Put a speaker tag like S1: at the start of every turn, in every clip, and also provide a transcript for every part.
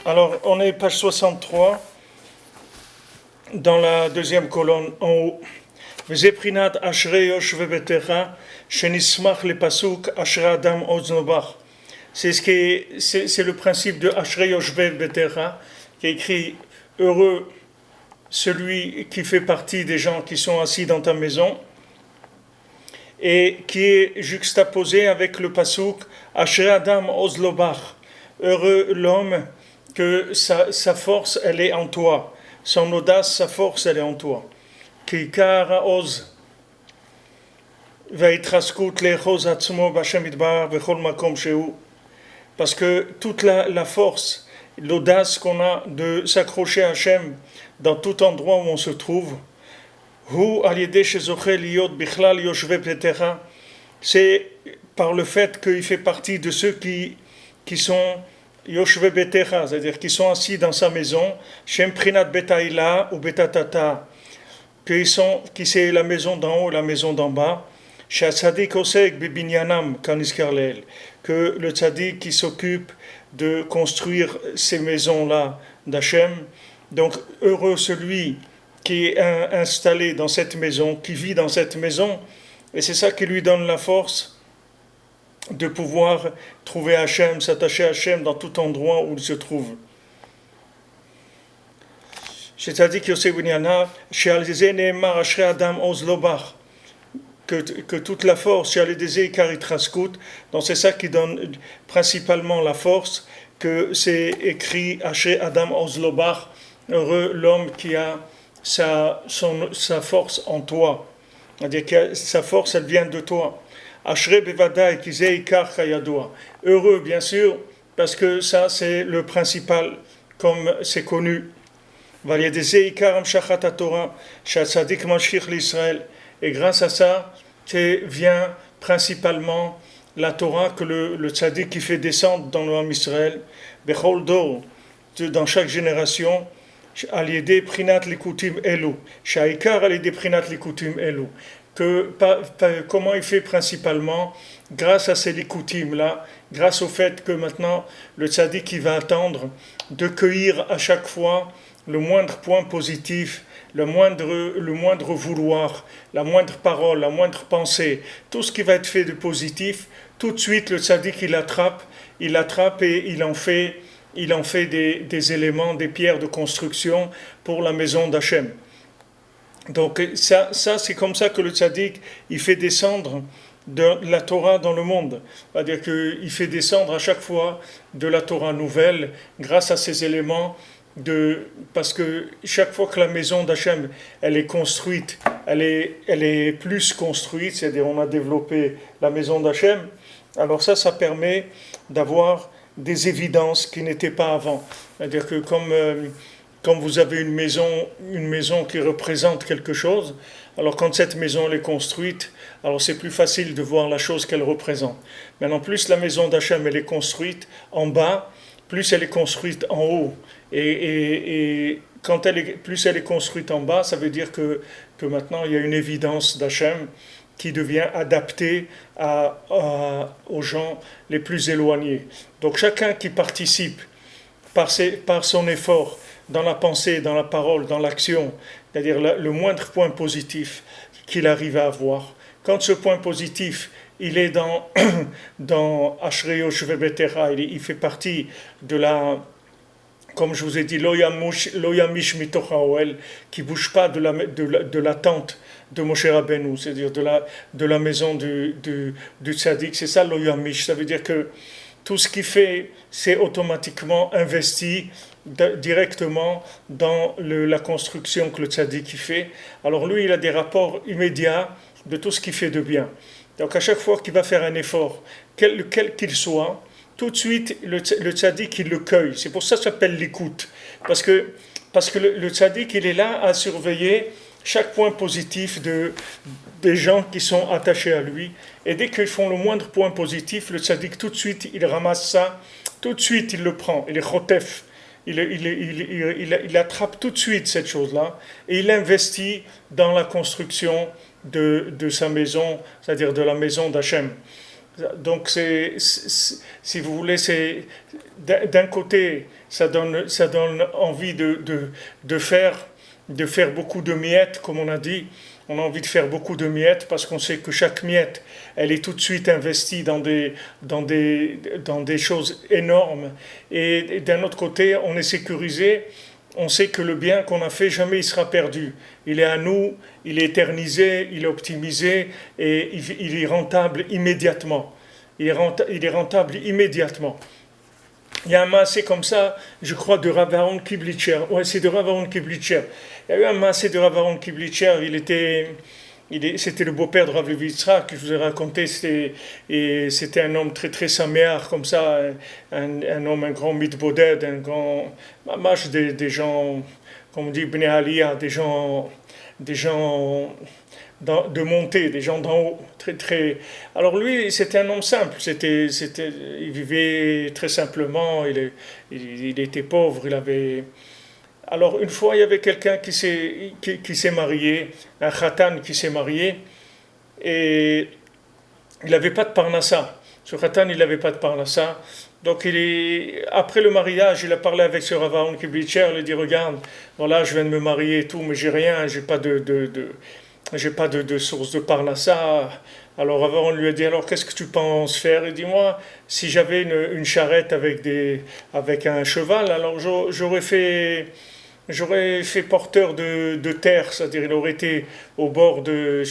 S1: Alors, on est page 63, dans la deuxième colonne en haut. Vezeprinat Ashrei Yoshve Betecha, Shenismach le Pasuk Ashrei Adam Oznobach. C'est le principe de Ashrei Yoshve Betecha, qui est écrit heureux celui qui fait partie des gens qui sont assis dans ta maison, et qui est juxtaposé avec le Pasuk Ashrei Adam Oznobach. Heureux l'homme que sa force, elle est en toi. Son audace, sa force, elle est en toi. Kikar ha'oz veitraskut le'choz atzmo b'Hashem yitbarach bechol makom shehu. Parce que toute la force, l'audace qu'on a de s'accrocher à Hachem dans tout endroit où on se trouve, hu al yedei shezoche liot bichlal yoshvei betecha, c'est par le fait qu'il fait partie de ceux qui sont Yoshve Betecha, c'est-à-dire qui sont assis dans sa maison, Shem Prinat Betaïla ou Betatata, qui c'est la maison d'en haut, la maison d'en bas, Shasadik Osek Bibinyanam Kaniskarlel, que le tzaddik qui s'occupe de construire ces maisons-là d'Hachem, donc heureux celui qui est installé dans cette maison, qui vit dans cette maison, et c'est ça qui lui donne la force de pouvoir trouver Hachem, s'attacher à Hachem dans tout endroit où il se trouve. C'est-à-dire que toute la force, donc c'est ça qui donne principalement la force, que c'est écrit Asher Adam Ozlobach, heureux l'homme qui a sa force en toi. C'est-à-dire que sa force, elle vient de toi. Ashrei bevadai kizei ikar chayadoa. Heureux, bien sûr, parce que ça, c'est le principal, comme c'est connu. Valyedezei ikar amshachat haTorah, shatzadik mamshich l'Israël. Et grâce à ça, vient principalement la Torah que le tzaddik qui fait descendre dans le Ham Israël, bechol dor, dans chaque génération, al yedei prinat likutim elu, sha'ikar al yedei prinat likutim elu. Comment il fait principalement grâce à ces likutim là, grâce au fait que maintenant le tzaddik il va attendre de cueillir à chaque fois le moindre point positif, le moindre vouloir, la moindre parole, la moindre pensée, tout ce qui va être fait de positif, tout de suite le tzaddik il attrape et il en fait des éléments, des pierres de construction pour la maison d'Hachem. Donc ça c'est comme ça que le tzaddik il fait descendre de la Torah dans le monde. C'est-à-dire qu'il fait descendre à chaque fois de la Torah nouvelle grâce à ces éléments, parce que chaque fois que la maison d'Hachem elle est construite, elle est plus construite, c'est-à-dire on a développé la maison d'Hachem, alors ça permet d'avoir des évidences qui n'étaient pas avant. C'est-à-dire que comme vous avez une maison qui représente quelque chose, alors quand cette maison elle est construite, alors c'est plus facile de voir la chose qu'elle représente. Maintenant, plus la maison d'Hachem elle est construite en bas, plus elle est construite en haut. Et quand plus elle est construite en bas, ça veut dire que maintenant il y a une évidence d'Hachem qui devient adaptée aux gens les plus éloignés. Donc chacun qui participe par son effort, dans la pensée, dans la parole, dans l'action, c'est-à-dire le moindre point positif qu'il arrive à avoir. Quand ce point positif, il est dans Ashrei Yoshve Betecha, il fait partie de comme je vous ai dit, Lo yamish mitoch haoel, qui bouge pas de la tente de Moshe Rabbeinu, c'est-à-dire de la maison du tzaddik, c'est ça Lo yamish, ça veut dire que tout ce qu'il fait, c'est automatiquement investi directement dans la construction que le tzaddik fait. Alors lui, il a des rapports immédiats de tout ce qu'il fait de bien. Donc à chaque fois qu'il va faire un effort, quel qu'il soit, tout de suite, le tzaddik, il le cueille. C'est pour ça que ça s'appelle l'écoute. Parce que le tzaddik, il est là à surveiller chaque point positif des gens qui sont attachés à lui. Et dès qu'ils font le moindre point positif, le tzaddik, tout de suite, il ramasse ça. Tout de suite, il le prend. Il est chotef. il attrape tout de suite cette chose-là et il investit dans la construction de sa maison, c'est-à-dire de la maison d'Hachem. Donc, si vous voulez, d'un côté, ça donne envie de faire beaucoup de miettes, comme on a dit. On a envie de faire beaucoup de miettes parce qu'on sait que chaque miette, elle est tout de suite investie dans des choses énormes. Et d'un autre côté, on est sécurisé. On sait que le bien qu'on a fait, jamais il sera perdu. Il est à nous, il est éternisé, il est optimisé et il est rentable immédiatement. Il est rentable immédiatement. Il y a un massé comme ça, je crois, de Rav Aaron Kiblitcher. Ouais, c'est de Rav Aaron Kiblitcher. Il y a eu un massé de Rav Aaron Kiblitcher. C'était le beau-père de Rav Levi Yitzhak que je vous ai raconté. C'était un homme très très saméar, comme ça, un homme, un grand mitboded, un grand mamash des gens, comme on dit, Bnei Aliyah, des gens de montée, des gens d'en haut, très très. Alors lui, c'était un homme simple. Il vivait très simplement. Il était pauvre. Alors une fois, il y avait quelqu'un qui s'est marié, un khatan qui s'est marié, et il n'avait pas de parnassa. Ce khatan, il n'avait pas de parnassa. Donc après le mariage, il a parlé avec ce Rav Aaron Kiblitcher. Il a dit, regarde, voilà, je viens de me marier et tout, mais j'ai rien, j'ai pas de source de parnassa. Alors Rav Aaron lui a dit, alors qu'est-ce que tu penses faire? Il dit, moi, si j'avais une charrette avec un cheval, alors j'aurais fait porteur de terre, c'est-à-dire il aurait été au bord de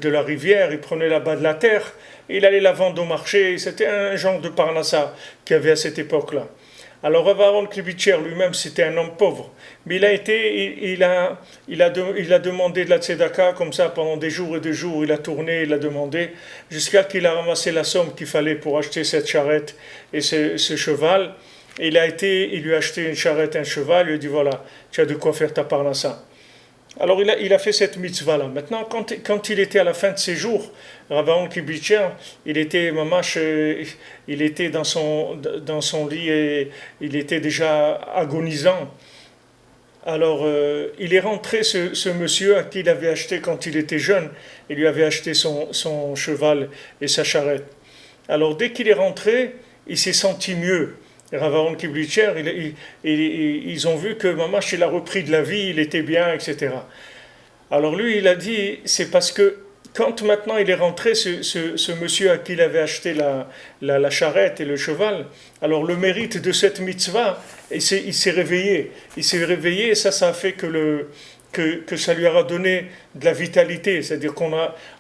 S1: la rivière, il prenait là-bas de la terre, et il allait la vendre au marché. C'était un genre de parnassa qu'il y avait à cette époque-là. Alors Rav Aaron Klibitcher lui-même, c'était un homme pauvre, mais il a demandé de la tzedaka comme ça pendant des jours et des jours. Il a tourné, il a demandé, jusqu'à qu'il a ramassé la somme qu'il fallait pour acheter cette charrette et ce cheval. Et il lui a acheté une charrette, un cheval, il lui a dit, voilà, tu as de quoi faire ta parnassa. Alors il a fait cette mitzvah-là. Maintenant, quand il était à la fin de ses jours, Rav Aaron Kiblitcher, il était dans son lit et il était déjà agonisant. Alors il est rentré, ce monsieur à qui il avait acheté quand il était jeune, il lui avait acheté son cheval et sa charrette. Alors dès qu'il est rentré, il s'est senti mieux. Rav Aaron Kiblitcher, ils ont vu que Mamash, il a repris de la vie, il était bien, etc. Alors lui, il a dit, c'est parce que quand maintenant il est rentré, ce monsieur à qui il avait acheté la charrette et le cheval, alors le mérite de cette mitzvah, il s'est réveillé. Il s'est réveillé et ça a fait que ça lui a donné de la vitalité, c'est-à-dire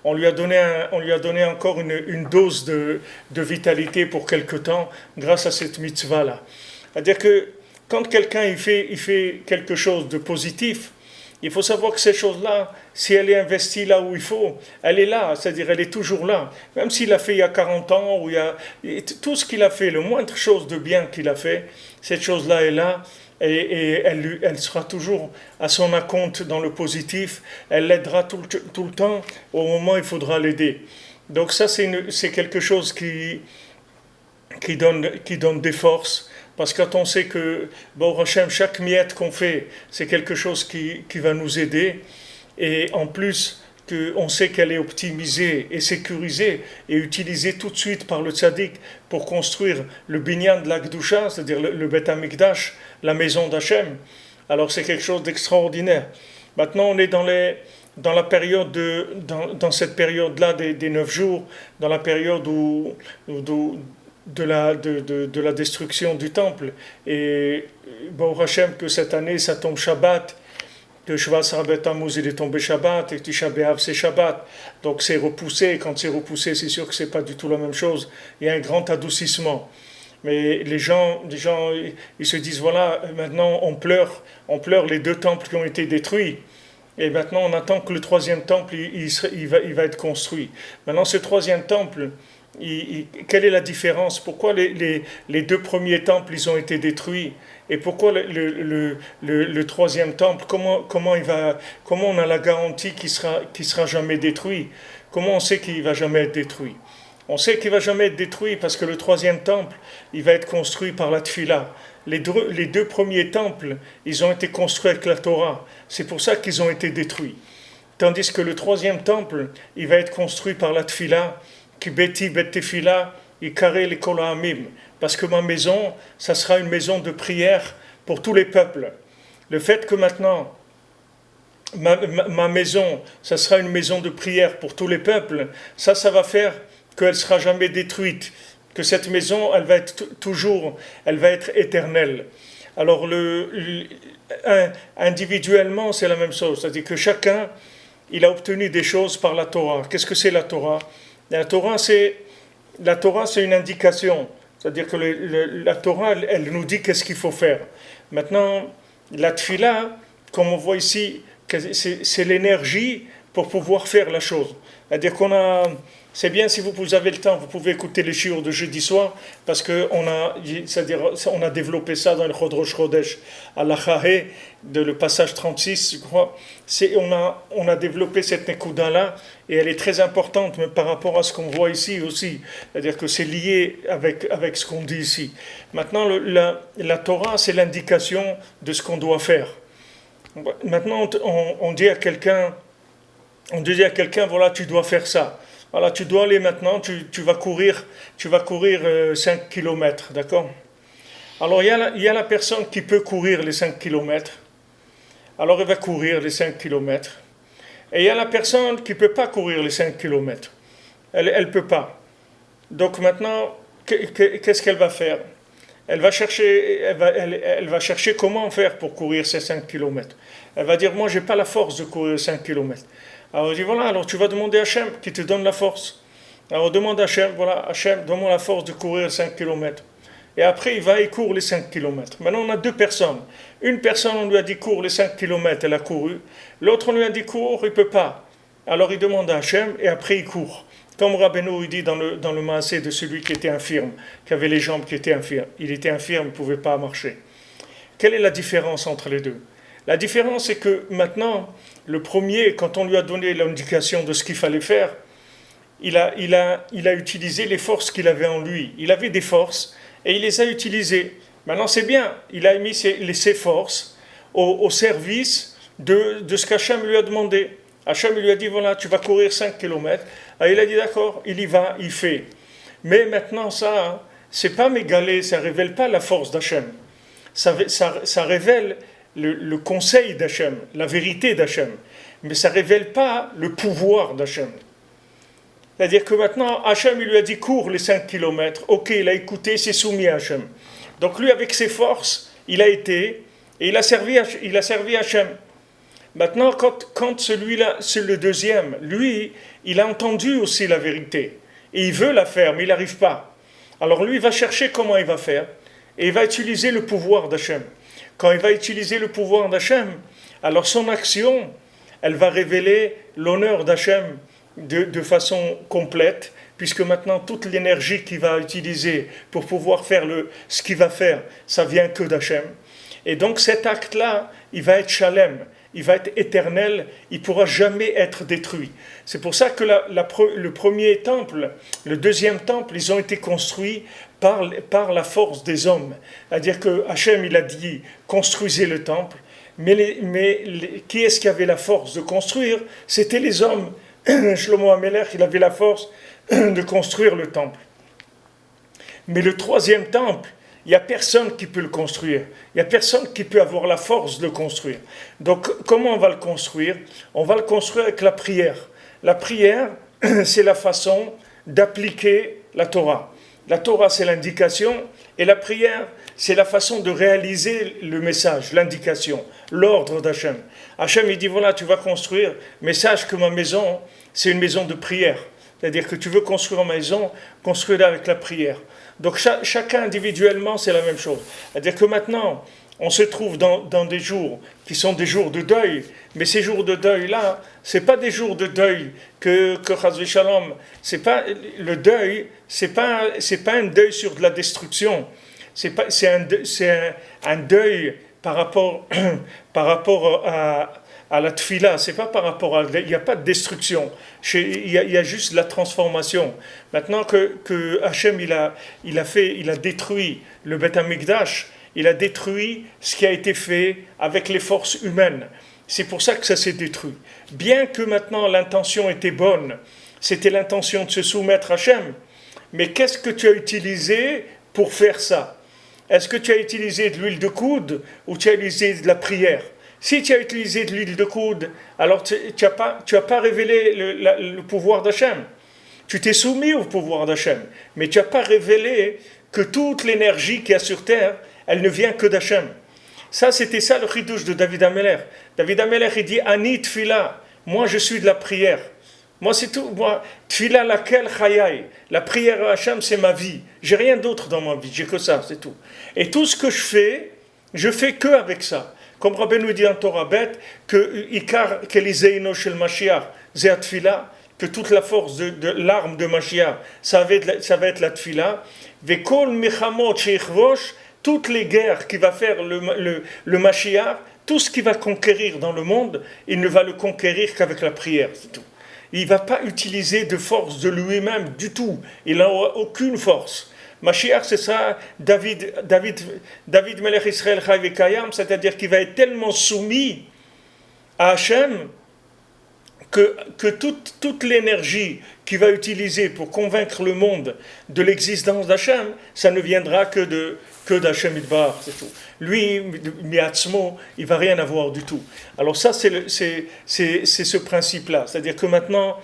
S1: on lui a donné encore une dose de vitalité pour quelque temps grâce à cette mitzvah-là. C'est-à-dire que quand quelqu'un il fait quelque chose de positif, il faut savoir que cette chose-là, si elle est investie là où il faut, elle est là, c'est-à-dire elle est toujours là. Même s'il l'a fait il y a 40 ans, tout ce qu'il a fait, le moindre chose de bien qu'il a fait, cette chose-là est là. Et elle sera toujours à son acompte dans le positif, elle l'aidera tout le temps au moment où il faudra l'aider. Donc ça c'est quelque chose qui donne des forces, parce que quand on sait que bon Hachem, chaque miette qu'on fait, c'est quelque chose qui va nous aider, et en plus qu'on sait qu'elle est optimisée et sécurisée et utilisée tout de suite par le tzaddik pour construire le binyan de la Kedusha, c'est-à-dire le Beth Amikdash, la maison d'Hachem. Alors c'est quelque chose d'extraordinaire. Maintenant on est dans la période dans cette période-là des 9 jours, dans la période de la destruction du temple. Et bon Hachem, que cette année ça tombe Shabbat, que Shvat Sarabet Tammuz il est tombé Shabbat et que Tisha B'Av c'est Shabbat. Donc c'est repoussé. Quand c'est repoussé, c'est sûr que c'est pas du tout la même chose. Il y a un grand adoucissement. Mais les gens, ils se disent voilà, maintenant on pleure les 2 temples qui ont été détruits. Et maintenant on attend que le 3e temple il va être construit. Maintenant ce 3e temple, quelle est la différence? Pourquoi les 2 premiers temples ils ont été détruits? Et pourquoi le 3e temple, comment on a la garantie qu'il sera jamais détruit? Comment on sait qu'il va jamais être détruit? On sait qu'il ne va jamais être détruit parce que le troisième temple, il va être construit par la Tfila. Les deux premiers temples, ils ont été construits avec la Torah. C'est pour ça qu'ils ont été détruits. Tandis que le troisième temple, il va être construit par la Tfila, qui beti bet tefila, et carré les kolahamim. Parce que ma maison, ça sera une maison de prière pour tous les peuples. Le fait que maintenant, ma maison, ça sera une maison de prière pour tous les peuples, ça va faire qu'elle ne sera jamais détruite, que cette maison, elle va être toujours, elle va être éternelle. Alors, individuellement, c'est la même chose, c'est-à-dire que chacun, il a obtenu des choses par la Torah. Qu'est-ce que c'est la Torah? La Torah, c'est une indication, c'est-à-dire que la Torah, elle nous dit qu'est-ce qu'il faut faire. Maintenant, la Tfila, comme on voit ici, c'est l'énergie pour pouvoir faire la chose. C'est-à-dire c'est bien si vous avez le temps, vous pouvez écouter les shiur de jeudi soir, parce qu'on a développé ça dans le Chodrosh Chodesh, à l'Achahe, le passage 36, je crois. On a développé cette Nekuda-là, et elle est très importante, mais par rapport à ce qu'on voit ici aussi. C'est-à-dire que c'est lié avec ce qu'on dit ici. Maintenant, la Torah, c'est l'indication de ce qu'on doit faire. Maintenant, on dit à quelqu'un, voilà, tu dois faire ça. Voilà, tu dois aller maintenant, tu vas courir 5 km, d'accord? Alors, il y a la personne qui peut courir les 5 km. Alors, elle va courir les 5 km. Et il y a la personne qui ne peut pas courir les 5 km. Elle ne peut pas. Donc, maintenant, qu'est-ce qu'elle va faire? Elle va chercher comment faire pour courir ces 5 km. Elle va dire, moi, je n'ai pas la force de courir 5 km. Alors, il dit, voilà, alors tu vas demander à Hachem qui te donne la force. Alors, demande à Hachem, voilà, Hachem, donne-moi la force de courir 5 km. Et après, il court les 5 km. Maintenant, on a deux personnes. Une personne, on lui a dit, cours les 5 km, elle a couru. L'autre, on lui a dit, cours, il ne peut pas. Alors, il demande à Hachem, et après, il court. Comme Rabbeinu, il dit dans le Maasé de celui qui était infirme, qui avait les jambes qui étaient infirmes. Il était infirme, il ne pouvait pas marcher. Quelle est la différence entre les deux? La différence, c'est que maintenant, le premier, quand on lui a donné l'indication de ce qu'il fallait faire, il a utilisé les forces qu'il avait en lui. Il avait des forces et il les a utilisées. Maintenant, c'est bien. Il a mis ses forces au service de ce qu'Hachem lui a demandé. Hachem lui a dit, voilà, tu vas courir 5 km. Et il a dit, d'accord, il y va, il fait. Mais maintenant, ça, c'est pas mégalé, ça ne révèle pas la force d'Hachem. Ça révèle le conseil d'Hachem, la vérité d'Hachem. Mais ça ne révèle pas le pouvoir d'Hachem. C'est-à-dire que maintenant, Hachem, il lui a dit, cours les 5 km. Ok, il a écouté, il s'est soumis à Hachem. Donc lui, avec ses forces, il a été, et il a servi Hachem. Maintenant, quand celui-là, c'est le deuxième, lui, il a entendu aussi la vérité. Et il veut la faire, mais il n'arrive pas. Alors lui, il va chercher comment il va faire, et il va utiliser le pouvoir d'Hachem. Quand il va utiliser le pouvoir d'Hachem, alors son action, elle va révéler l'honneur d'Hachem de façon complète, puisque maintenant toute l'énergie qu'il va utiliser pour pouvoir faire ce qu'il va faire, ça vient que d'Hachem. Et donc cet acte-là, il va être shalem, il va être éternel, il ne pourra jamais être détruit. C'est pour ça que le premier temple, le deuxième temple, ils ont été construits par la force des hommes. C'est-à-dire que Hachem, il a dit, construisez le temple, mais qui est-ce qui avait la force de construire? C'était les hommes. Shlomo HaMelech, il avait la force de construire le temple. Mais le troisième temple, il n'y a personne qui peut le construire. Il n'y a personne qui peut avoir la force de le construire. Donc, comment on va le construire? On va le construire avec la prière. La prière, c'est la façon d'appliquer la Torah. La Torah, c'est l'indication, et la prière, c'est la façon de réaliser le message, l'indication, l'ordre d'Hachem. Hachem, il dit, voilà, tu vas construire, mais sache que ma maison, c'est une maison de prière. C'est-à-dire que tu veux construire une maison, construis-la avec la prière. Donc chacun individuellement, c'est la même chose. C'est-à-dire que maintenant, on se trouve dans des jours qui sont des jours de deuil, mais ces jours de deuil-là, ce n'est pas des jours de deuil que Chas v'Shalom, c'est pas le deuil, c'est pas un deuil sur de la destruction, c'est un deuil par rapport à la tfila, c'est pas par rapport à... Il n'y a pas de destruction, il y a juste la transformation. Maintenant que Hachem, il a détruit le Beth Amikdash, il a détruit ce qui a été fait avec les forces humaines. C'est pour ça que ça s'est détruit. Bien que maintenant l'intention était bonne, c'était l'intention de se soumettre à Hachem, mais qu'est-ce que tu as utilisé pour faire ça? Est-ce que tu as utilisé de l'huile de coude ou tu as utilisé de la prière? Si tu as utilisé de l'huile de coude, alors tu n'as pas révélé le pouvoir d'Hachem. Tu t'es soumis au pouvoir d'Hachem, mais tu n'as pas révélé que toute l'énergie qu'il y a sur terre, elle ne vient que d'Hachem. Ça, c'était ça le chidouche de David Ameller. David Ameller, il dit « Ani tfila » moi je suis de la prière. Moi c'est tout. Moi, tfila laquelle chayai. La prière à Hachem, c'est ma vie. J'ai rien d'autre dans ma vie, j'ai que ça, c'est tout. Et tout ce que je fais que avec ça. Comme Rabbeinu dit en Torah bête, que Ikar Kelizeino shel Mashiach, Zéat Tfila, que toute la force de l'arme de Mashiach, ça va être la Tfila. Vekol Mechamot Sheichvosh, toutes les guerres qu'il va faire le Mashiach, tout ce qu'il va conquérir dans le monde, il ne va le conquérir qu'avec la prière, c'est tout. Il ne va pas utiliser de force de lui-même du tout. Il n'a aucune force. Mashiach, c'est ça, David Melech Israël Chai Vekayam, c'est-à-dire qu'il va être tellement soumis à Hachem que toute l'énergie qu'il va utiliser pour convaincre le monde de l'existence d'Hachem, ça ne viendra que d'Hachem Idbar, c'est tout. Lui, Miatzmo, il ne va rien avoir du tout. Alors ça, c'est ce principe-là. C'est-à-dire que maintenant,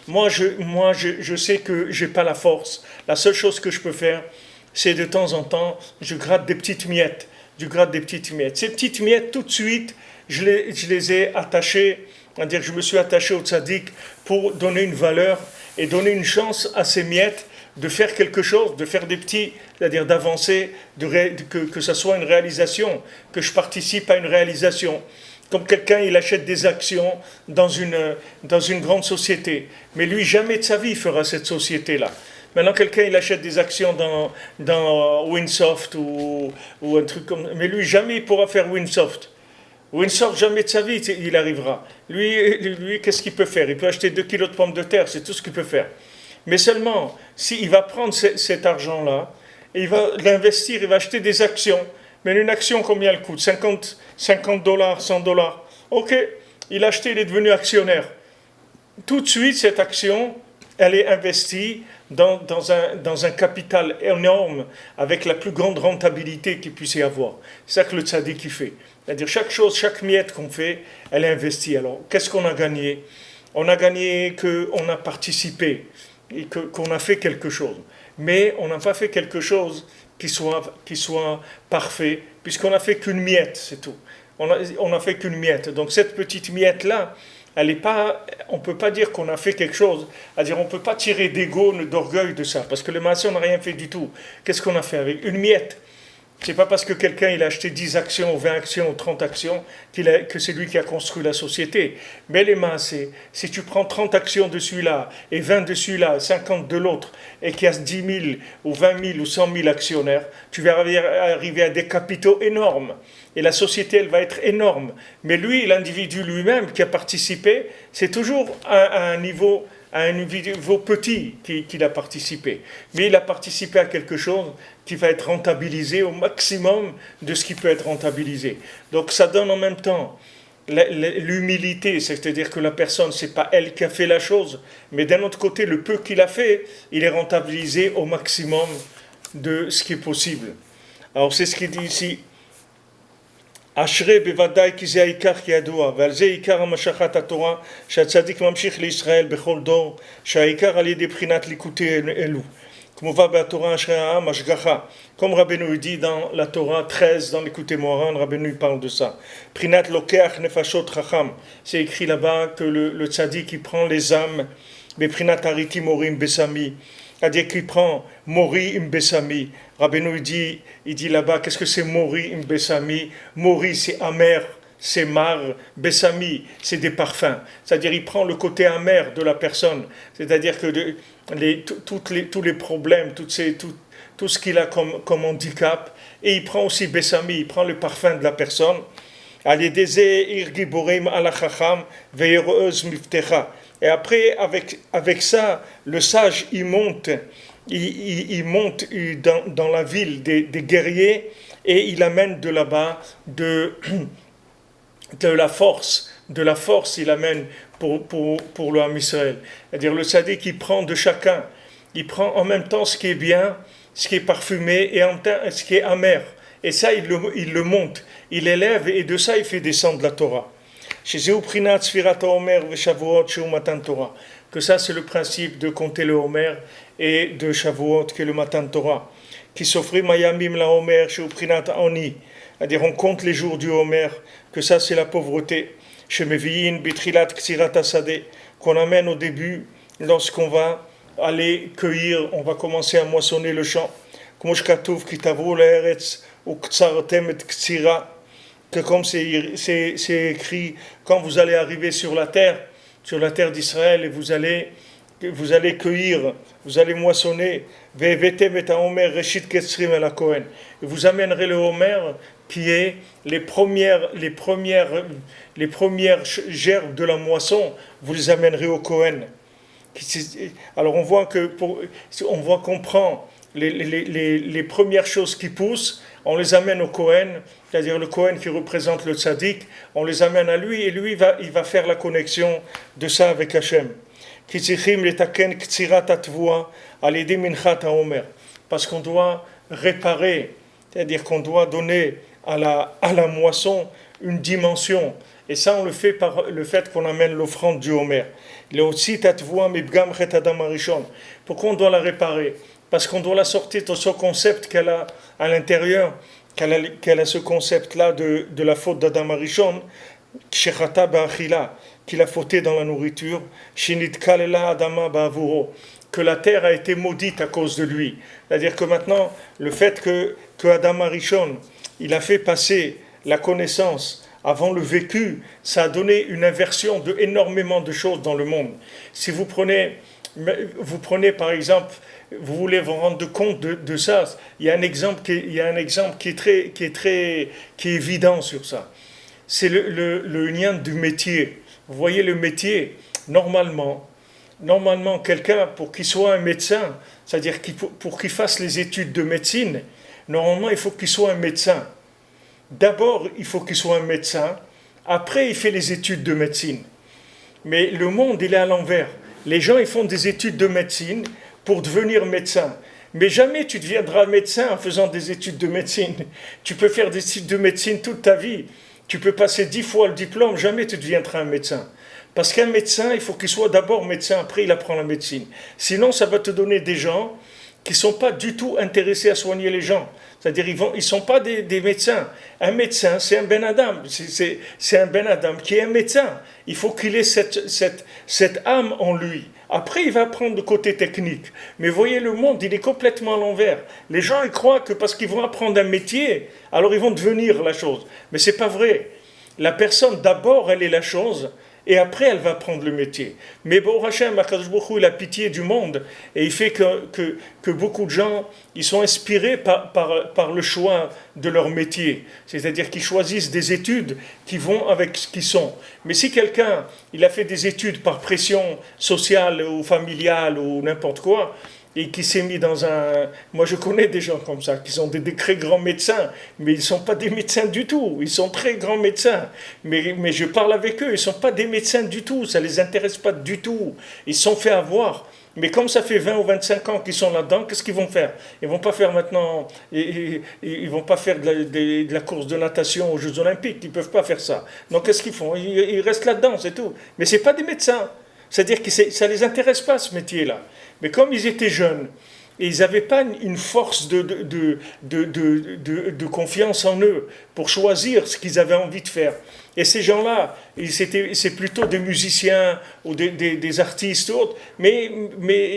S1: moi, je sais que je n'ai pas la force. La seule chose que je peux faire, c'est de temps en temps, je gratte des petites miettes. Je gratte des petites miettes. Ces petites miettes, tout de suite, je les ai attachées. C'est-à-dire que je me suis attaché au tzaddik pour donner une valeur et donner une chance à ces miettes de faire quelque chose, de faire des petits, c'est-à-dire d'avancer, que ça soit une réalisation, que je participe à une réalisation. Comme quelqu'un, il achète des actions dans une grande société, mais lui, jamais de sa vie, il fera cette société-là. Maintenant, quelqu'un, il achète des actions dans Winsoft ou un truc comme ça, mais lui, jamais il pourra faire Winsoft. Winsoft, jamais de sa vie, il arrivera. Lui, qu'est-ce qu'il peut faire? Il peut acheter 2 kilos de pommes de terre, c'est tout ce qu'il peut faire. Mais seulement, s'il va prendre cet argent-là, et il va l'investir, il va acheter des actions. Mais une action, combien elle coûte? 50 $, 100 $. Ok, il a acheté, il est devenu actionnaire. Tout de suite, cette action, elle est investie dans un capital énorme, avec la plus grande rentabilité qu'il puisse y avoir. C'est ça que le tzaddik fait. C'est-à-dire, chaque miette qu'on fait, elle est investie. Alors, qu'est-ce qu'on a gagné? On a gagné qu'on a participé, et qu'on a fait quelque chose. Mais on n'a pas fait quelque chose qui soit parfait, puisqu'on n'a fait qu'une miette, c'est tout. On n'a fait qu'une miette. Donc cette petite miette-là, on ne peut pas dire qu'on a fait quelque chose, c'est-à-dire on ne peut pas tirer d'ego, d'orgueil de ça, parce que le maçon n'a rien fait du tout. Qu'est-ce qu'on a fait avec une miette? C'est pas parce que quelqu'un il a acheté 10 actions, ou 20 actions, ou 30 actions que c'est lui qui a construit la société. Mais les massés, si tu prends 30 actions de celui-là, et 20 de celui-là, 50 de l'autre, et qu'il y a 10 000, ou 20 000, ou 100 000 actionnaires, tu vas arriver à des capitaux énormes. Et la société, elle va être énorme. Mais lui, l'individu lui-même qui a participé, c'est toujours à un niveau petit qu'il a participé. Mais il a participé à quelque chose qui va être rentabilisé au maximum de ce qui peut être rentabilisé. Donc ça donne en même temps l'humilité, c'est-à-dire que la personne, c'est pas elle qui a fait la chose, mais d'un autre côté, le peu qu'il a fait, il est rentabilisé au maximum de ce qui est possible. Alors c'est ce qu'il dit ici. אשרי בוודאי כי זה העיקר כידוע, ועל זה עיקר המשכת התורה שהצדיק ממשיך לישראל בכל דור, שהעיקר על ידי בחינת ליקוטי אלו. כמובן בתורה אשרי העם השגחה. Comme Rabbeinu dit dans la Torah 13, dans l'écouté Moharan, Rabbeinu parle de ça. Prinat lokeach nefashot chacham. C'est écrit là-bas que le tzaddik qui prend les âmes, mais prinat ariti morim besami. C'est-à-dire qu'il prend mori im besami. Rabbeinu il dit là-bas, qu'est-ce que c'est mori im besami? Mori, c'est amer, c'est mar, besami, c'est des parfums. C'est-à-dire il prend le côté amer de la personne. C'est-à-dire que tous les problèmes, tout ce qu'il a comme handicap, et il prend aussi besami, il prend le parfum de la personne, Et après, avec ça, le sage, il monte, dans la ville des guerriers et il amène de là-bas de la force, il amène pour le Ham Israël. C'est-à-dire le sadique, il prend de chacun, il prend en même temps ce qui est bien, ce qui est parfumé et en même temps ce qui est amer. Et ça, il le monte, il élève et de ça, il fait descendre la Torah. Que ça, c'est le principe de compter le Homer et de Shavuot, qui est le Matan Torah. Qui s'offrit Mayamim la Homer, chez Uprinat Ani. C'est-à-dire, on compte les jours du Homer, que ça, c'est la pauvreté. Chez Meviyin, Bitrilat Ksirat Asade, qu'on amène au début, lorsqu'on va aller cueillir, on va commencer à moissonner le champ. Kmoshkatov Kitavru Laeretz, ou Ksartem et Ksira. Que comme c'est écrit, quand vous allez arriver sur la terre d'Israël, et vous allez cueillir, vous allez moissonner, et vous amènerez le Homer qui est les premières gerbes de la moisson, vous les amènerez au Kohen. Alors on voit qu'on prend les premières choses qui poussent, on les amène au Kohen, c'est-à-dire le Kohen qui représente le tzaddik, on les amène à lui et lui il va faire la connexion de ça avec Hachem. Parce qu'on doit réparer, c'est-à-dire qu'on doit donner à la moisson une dimension. Et ça, on le fait par le fait qu'on amène l'offrande du Homer. Pourquoi on doit la réparer? Parce qu'on doit la sortir de ce concept qu'elle a à l'intérieur, qu'elle a ce concept-là de la faute d'Adam Arishon, qu'il a fauté dans la nourriture, que la terre a été maudite à cause de lui. C'est-à-dire que maintenant, le fait que Adam Arishon, il a fait passer la connaissance avant le vécu, ça a donné une inversion de énormément de choses dans le monde. Si vous prenez par exemple, vous voulez vous rendre compte de ça, il y a un exemple qui est évident sur ça. C'est le lien du métier. Vous voyez le métier, normalement quelqu'un, pour qu'il soit un médecin, c'est-à-dire pour qu'il fasse les études de médecine, normalement il faut qu'il soit un médecin. D'abord, il faut qu'il soit un médecin, après il fait les études de médecine. Mais le monde, il est à l'envers. Les gens, ils font des études de médecine pour devenir médecin. Mais jamais tu deviendras médecin en faisant des études de médecine. Tu peux faire des études de médecine toute ta vie. Tu peux passer 10 fois le diplôme, jamais tu deviendras un médecin. Parce qu'un médecin, il faut qu'il soit d'abord médecin, après il apprend la médecine. Sinon, ça va te donner des gens qui ne sont pas du tout intéressés à soigner les gens. C'est-à-dire, ils ne sont pas des médecins. Un médecin, c'est un Ben Adam. C'est un Ben Adam qui est un médecin. Il faut qu'il ait cette âme en lui. Après, il va apprendre le côté technique. Mais voyez, le monde, il est complètement à l'envers. Les gens, ils croient que parce qu'ils vont apprendre un métier, alors ils vont devenir la chose. Mais ce n'est pas vrai. La personne, d'abord, elle est la chose, et après, elle va prendre le métier. Mais bon, Hachem, Akadosh Baruch Hu, il a pitié du monde, et il fait que beaucoup de gens, ils sont inspirés par le choix de leur métier. C'est-à-dire qu'ils choisissent des études qui vont avec ce qu'ils sont. Mais si quelqu'un, il a fait des études par pression sociale ou familiale ou n'importe quoi, et qui s'est mis dans un... Moi, je connais des gens comme ça, qui sont des très grands médecins, mais ils ne sont pas des médecins du tout. Ils sont très grands médecins, mais je parle avec eux, ils ne sont pas des médecins du tout, ça ne les intéresse pas du tout. Ils se sont fait avoir. Mais comme ça fait 20 ou 25 ans qu'ils sont là-dedans, qu'est-ce qu'ils vont faire? Ils ne vont pas faire maintenant... Ils vont pas faire de la course de natation aux Jeux Olympiques, ils ne peuvent pas faire ça. Donc, qu'est-ce qu'ils font? Ils restent là-dedans, c'est tout. Mais ce n'est pas des médecins. C'est-à-dire que ça ne les intéresse pas, ce métier-là. Mais comme ils étaient jeunes, et ils n'avaient pas une force de confiance en eux pour choisir ce qu'ils avaient envie de faire. Et ces gens-là, c'est plutôt des musiciens ou des artistes ou autres, mais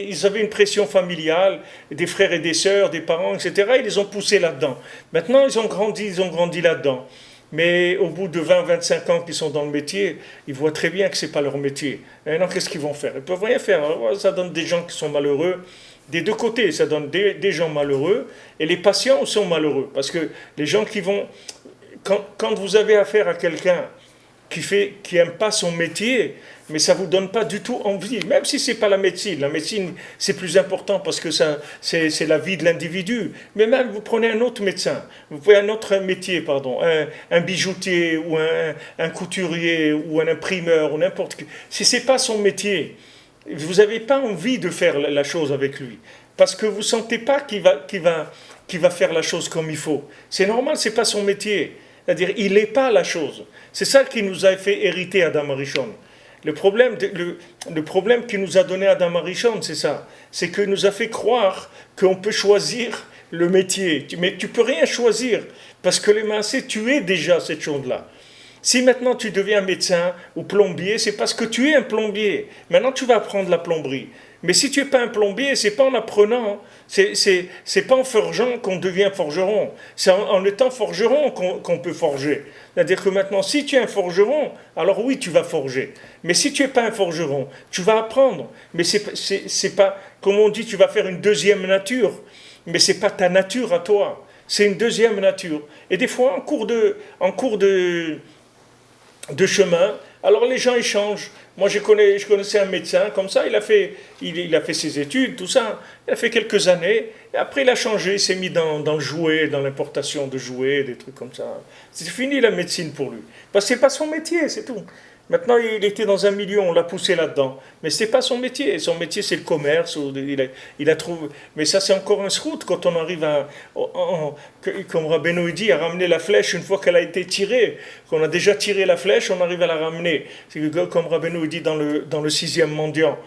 S1: ils avaient une pression familiale, des frères et des sœurs, des parents, etc. Ils les ont poussés là-dedans. Maintenant, ils ont grandi là-dedans. Mais au bout de 20-25 ans qu'ils sont dans le métier, ils voient très bien que ce n'est pas leur métier. Et maintenant, qu'est-ce qu'ils vont faire? Ils ne peuvent rien faire. Alors, ça donne des gens qui sont malheureux. Des deux côtés, ça donne des gens malheureux. Et les patients sont malheureux. Parce que les gens qui vont... quand vous avez affaire à quelqu'un qui aime pas son métier, mais ça vous donne pas du tout envie, même si c'est pas la médecine. La médecine, c'est plus important parce que ça, c'est la vie de l'individu. Mais même, vous prenez un autre médecin, vous prenez un autre métier, pardon, un bijoutier ou un couturier ou un imprimeur ou n'importe qui. Si c'est pas son métier, vous n'avez pas envie de faire la chose avec lui. Parce que vous ne sentez pas qu'il va faire la chose comme il faut. C'est normal, c'est pas son métier. C'est-à-dire, il n'est pas la chose. C'est ça qui nous a fait hériter Adam Arishon. Le problème qui nous a donné Adam Arishon, c'est ça. C'est qu'il nous a fait croire qu'on peut choisir le métier. Mais tu ne peux rien choisir. Parce que les massés, tu es déjà cette chose-là. Si maintenant tu deviens médecin ou plombier, c'est parce que tu es un plombier. Maintenant, tu vas apprendre la plomberie. Mais si tu n'es pas un plombier, c'est pas en apprenant, c'est pas en forgeant qu'on devient forgeron. C'est en étant forgeron qu'on peut forger. C'est-à-dire que maintenant, si tu es un forgeron, alors oui, tu vas forger. Mais si tu n'es pas un forgeron, tu vas apprendre. Mais c'est pas, comme on dit, tu vas faire une deuxième nature. Mais c'est pas ta nature à toi. C'est une deuxième nature. Et des fois, en cours de chemin, alors les gens échangent. Moi, je connaissais un médecin comme ça, il a fait ses études, tout ça. Il a fait quelques années, et après il a changé, il s'est mis dans le jouet, dans l'importation de jouets, des trucs comme ça. C'est fini la médecine pour lui. Parce que c'est pas son métier, c'est tout. Maintenant, il était dans un milieu, on l'a poussé là-dedans. Mais ce n'est pas son métier. Son métier, c'est le commerce. Il a trouvé... Mais ça, c'est encore un srout quand on arrive comme Rabbeinu dit, à ramener la flèche une fois qu'elle a été tirée. Qu'on a déjà tiré la flèche, on arrive à la ramener. C'est comme Rabbeinu dit dans le sixième mendiant.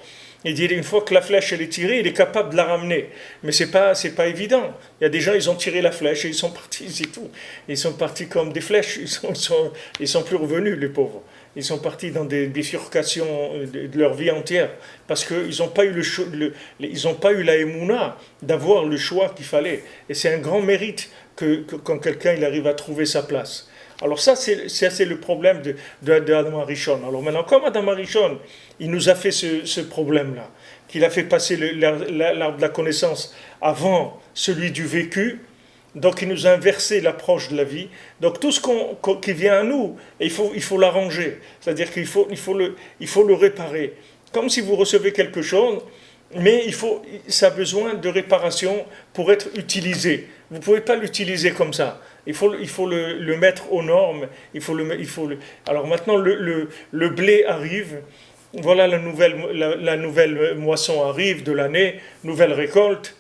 S1: Il dit, une fois que la flèche elle est tirée, il est capable de la ramener. Mais c'est pas évident. Il y a des gens, ils ont tiré la flèche et ils sont partis, c'est tout. Ils sont partis comme des flèches. Ils sont plus revenus, les pauvres. Ils sont partis dans des bifurcations de leur vie entière parce qu'ils n'ont pas eu ils n'ont pas eu la émouna d'avoir le choix qu'il fallait. Et c'est un grand mérite quand quelqu'un il arrive à trouver sa place. Alors ça, c'est le problème d'Adam Arishon. Alors maintenant, comme Adam Arishon, il nous a fait ce problème-là, qu'il a fait passer l'arbre de la connaissance avant celui du vécu, donc il nous a inversé l'approche de la vie. Donc tout ce qui vient à nous, il faut l'arranger. C'est-à-dire qu'il faut le réparer. Comme si vous recevez quelque chose, mais ça a besoin de réparation pour être utilisé. Vous ne pouvez pas l'utiliser comme ça. Il faut le mettre aux normes. Alors maintenant, le blé arrive. Voilà la nouvelle moisson arrive de l'année, nouvelle récolte.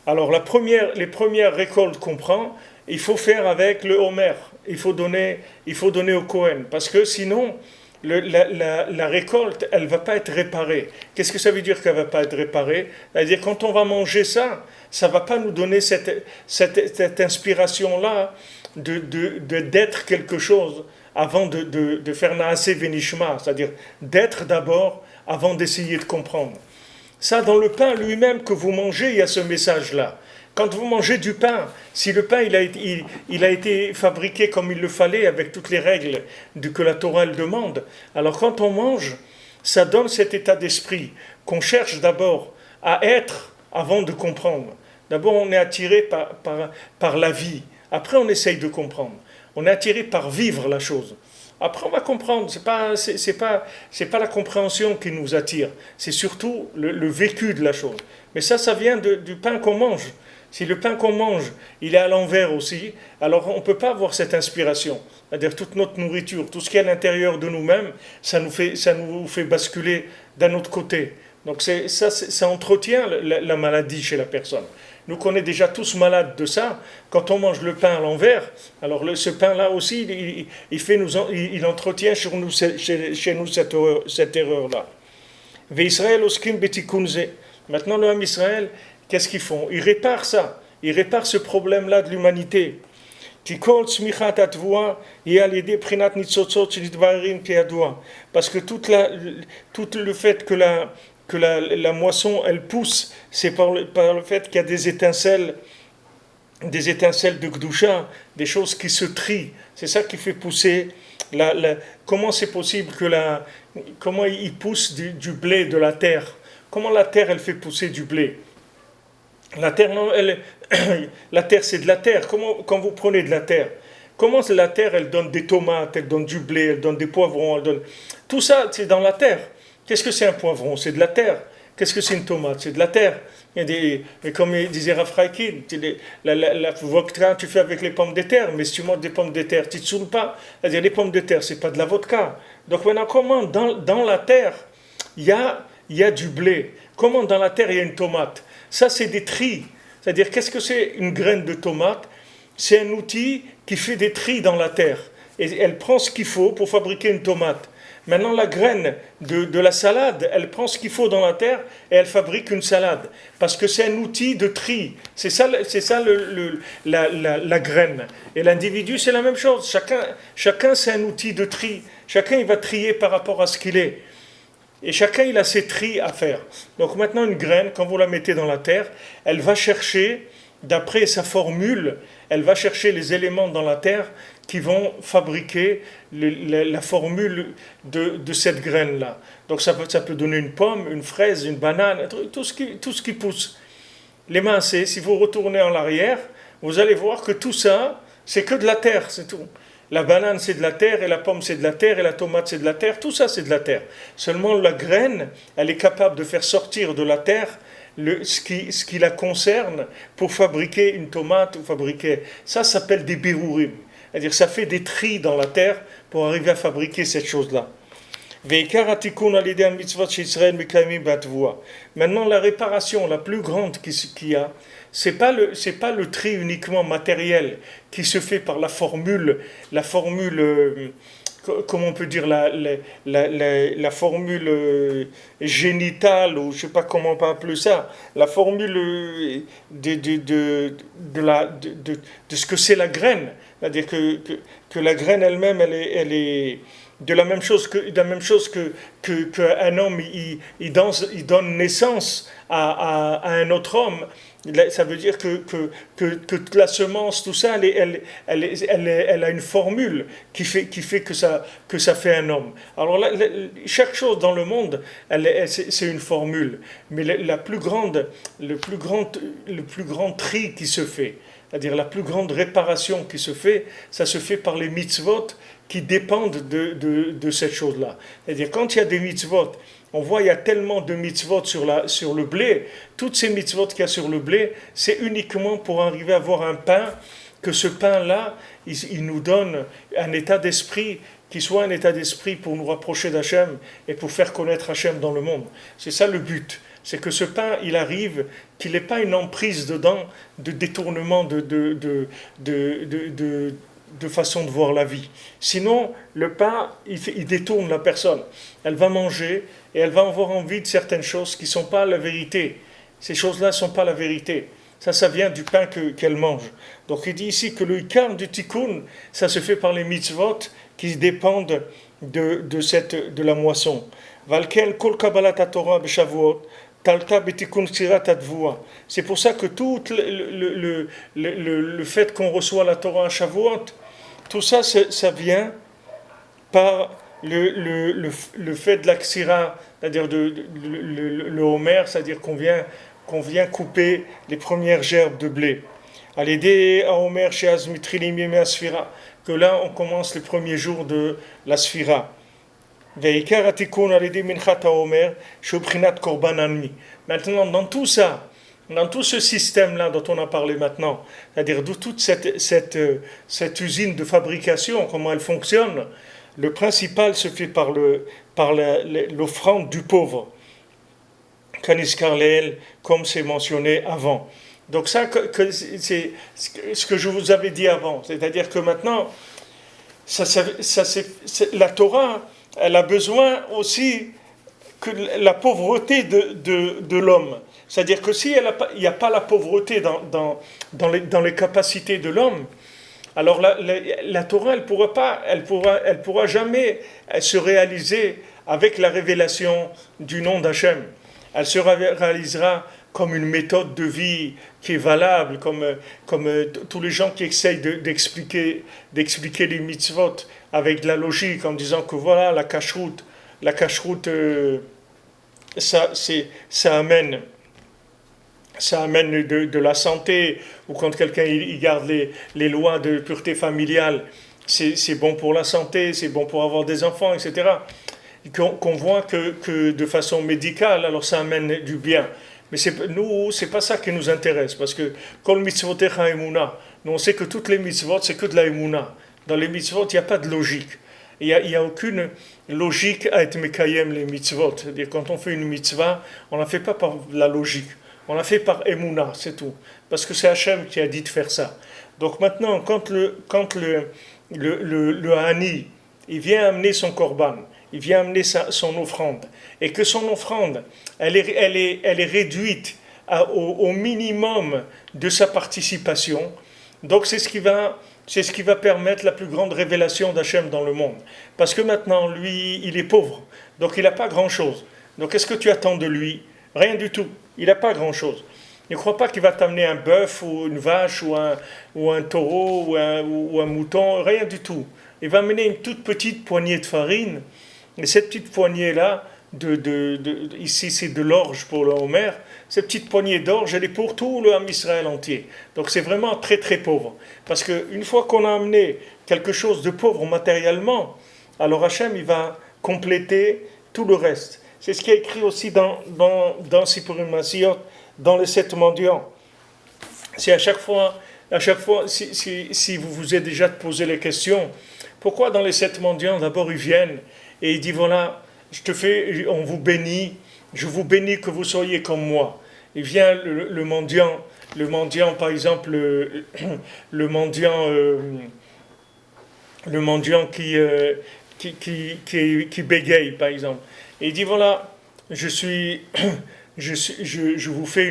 S1: Alors les premières récoltes qu'on prend, il faut faire avec le Homer. Il faut donner au Cohen. Parce que sinon, la récolte, elle ne va pas être réparée. Qu'est-ce que ça veut dire qu'elle ne va pas être réparée? C'est-à-dire quand on va manger ça ne va pas nous donner cette inspiration-là d'être quelque chose avant de faire Naaseh Venishma, c'est-à-dire d'être d'abord avant d'essayer de comprendre. Ça, dans le pain lui-même que vous mangez, il y a ce message-là. Quand vous mangez du pain, si le pain il a été fabriqué comme il le fallait, avec toutes les règles que la Torah elle demande, alors quand on mange, ça donne cet état d'esprit qu'on cherche d'abord à être avant de comprendre. D'abord, on est attiré par la vie. Après, on essaye de comprendre. On est attiré par vivre la chose. Après, on va comprendre. C'est pas la compréhension qui nous attire. C'est surtout le vécu de la chose. Mais ça vient du pain qu'on mange. Si le pain qu'on mange, il est à l'envers aussi, alors on ne peut pas avoir cette inspiration. C'est-à-dire toute notre nourriture, tout ce qui est à l'intérieur de nous-mêmes, ça nous fait basculer d'un autre côté. Donc ça entretient la maladie chez la personne. Nous qu'on est déjà tous malades de ça, quand on mange le pain à l'envers, alors ce pain-là aussi, il entretient chez nous cette erreur-là. Ve'Israël oskim betikunze. Maintenant, le Ham Israël, qu'est-ce qu'ils font? Ils réparent ça. Ils réparent ce problème-là de l'humanité. Parce que tout le fait que la moisson, elle pousse, c'est par le fait qu'il y a des étincelles de Gdusha, des choses qui se trient. C'est ça qui fait pousser. Comment c'est possible comment il pousse du blé de la terre? Comment la terre, elle fait pousser du blé? La terre, non, la terre, c'est de la terre. Quand vous prenez de la terre, Comment la terre, elle donne des tomates, elle donne du blé, elle donne des poivrons, elle donne... Tout ça, c'est dans la terre. Qu'est-ce que c'est un poivron? C'est de la terre. Qu'est-ce que c'est une tomate? C'est de la terre. Il y a des, mais comme disait Rafraïki, la vodka, tu fais avec les pommes de terre, mais si tu manges des pommes de terre, tu ne te saoules pas. C'est-à-dire, les pommes de terre, c'est pas de la vodka. Donc maintenant, comment dans la terre, il y a du blé? Comment dans la terre, il y a une tomate? Ça, c'est des tris. C'est-à-dire, qu'est-ce que c'est une graine de tomate? C'est un outil qui fait des tris dans la terre. Et elle prend ce qu'il faut pour fabriquer une tomate. Maintenant, la graine de la salade, elle prend ce qu'il faut dans la terre et elle fabrique une salade. Parce que c'est un outil de tri. C'est ça la graine. Et l'individu, c'est la même chose. Chacun, c'est un outil de tri. Chacun, il va trier par rapport à ce qu'il est. Et chacun, il a ses tris à faire. Donc maintenant, une graine, quand vous la mettez dans la terre, elle va chercher, d'après sa formule, elle va chercher les éléments dans la terre qui vont fabriquer la formule de cette graine-là. Donc ça peut donner une pomme, une fraise, une banane, tout ce qui pousse. Les mincés, si vous retournez en arrière, vous allez voir que tout ça, c'est que de la terre, c'est tout. La banane, c'est de la terre, et la pomme, c'est de la terre, et la tomate, c'est de la terre. Tout ça, c'est de la terre. Seulement, la graine, elle est capable de faire sortir de la terre ce qui la concerne pour fabriquer une tomate ou fabriquer... Ça s'appelle des birourim. C'est-à-dire, ça fait des tris dans la terre pour arriver à fabriquer cette chose-là. Maintenant, la réparation la plus grande qu'il y a, c'est pas le tri uniquement matériel qui se fait par la formule, comment on peut dire, la formule génitale, ou je sais pas comment on peut appeler ça, la formule de ce que c'est la graine. C'est-à-dire que la graine elle-même, elle est de la même chose qu'un homme, il donne naissance à un autre homme. Ça veut dire que la semence, tout ça, elle a une formule qui fait que ça fait un homme. Alors chaque chose dans le monde, c'est une formule. Mais le plus grand tri qui se fait, c'est-à-dire la plus grande réparation qui se fait, ça se fait par les mitzvot qui dépendent de cette chose-là. C'est-à-dire quand il y a des mitzvot, on voit il y a tellement de mitzvot sur le blé, toutes ces mitzvot qu'il y a sur le blé, c'est uniquement pour arriver à avoir un pain, que ce pain-là, il nous donne un état d'esprit qui soit un état d'esprit pour nous rapprocher d'Hachem et pour faire connaître Hachem dans le monde. C'est ça le but. C'est que ce pain, il arrive, qu'il n'ait pas une emprise dedans de détournement de façon de voir la vie. Sinon, le pain, il détourne la personne. Elle va manger et elle va avoir envie de certaines choses qui ne sont pas la vérité. Ces choses-là ne sont pas la vérité. Ça vient du pain qu'elle mange. Donc il dit ici que le ikar du tikkun, ça se fait par les mitzvot qui dépendent de la moisson. Valken kol kabbalat Torah b'shavuot, talta b'tikkun ksirat advua. C'est pour ça que tout le fait qu'on reçoit la Torah à Shavuot, tout ça, ça vient par le fait de la ksira, c'est-à-dire le homer, c'est-à-dire qu'on vient couper les premières gerbes de blé. À l'aider à homer chez Azmitrilim Yeme Asfira, que là on commence les premiers jours de la Sfira. Maintenant, dans tout ça, dans tout ce système-là dont on a parlé maintenant, c'est-à-dire de toute cette usine de fabrication, comment elle fonctionne, le principal se fait par l'offrande du pauvre, Kanis Karleel, comme c'est mentionné avant. Donc ça, c'est ce que je vous avais dit avant, c'est-à-dire que maintenant, la Torah, elle a besoin aussi que la pauvreté de l'homme. C'est-à-dire que s'il n'y a pas la pauvreté dans les capacités de l'homme, alors la Torah, elle pourra jamais se réaliser avec la révélation du nom d'Hachem. Elle se réalisera comme une méthode de vie qui est valable, comme tous les gens qui essayent d'expliquer les mitzvot avec de la logique, en disant que voilà, la cacheroute, ça ça amène de la santé, ou quand quelqu'un il garde les lois de pureté familiale, c'est bon pour la santé, c'est bon pour avoir des enfants, etc. Qu'on voit que de façon médicale, alors ça amène du bien. Mais nous, c'est pas ça qui nous intéresse, parce que quand le mitzvot emuna, nous on sait que toutes les mitzvot, c'est que de la emuna. Dans les mitzvot, il n'y a pas de logique. Il y a aucune logique à être mekayem les mitzvot. C'est-à-dire quand on fait une mitzvah, on ne la fait pas par la logique. On l'a fait par emuna, c'est tout. Parce que c'est Hachem qui a dit de faire ça. Donc maintenant, quand le Hani, il vient amener son korban, il vient amener son offrande, et que son offrande, elle est réduite au minimum de sa participation, donc c'est ce qui va permettre la plus grande révélation d'Hachem dans le monde. Parce que maintenant, lui, il est pauvre, donc il n'a pas grand-chose. Donc qu'est-ce que tu attends de lui? Rien du tout. Il n'a pas grand-chose. Ne crois pas qu'il va t'amener un bœuf ou une vache ou un taureau ou un mouton, rien du tout. Il va amener une toute petite poignée de farine, et cette petite poignée-là, ici c'est de l'orge pour le Homer, cette petite poignée d'orge, elle est pour tout le Ham Israël entier. Donc c'est vraiment très très pauvre. Parce qu'une fois qu'on a amené quelque chose de pauvre matériellement, alors Hachem il va compléter tout le reste. C'est ce qui est écrit aussi dans Sipurim Masiyot, dans les 7 mendiants. C'est à chaque fois si vous vous êtes déjà posé les questions, pourquoi dans les 7 mendiants, d'abord ils viennent et ils disent voilà, on vous bénit, je vous bénis que vous soyez comme moi. Il vient le mendiant par exemple, le mendiant qui bégaye par exemple. Et il dit voilà, je vous fais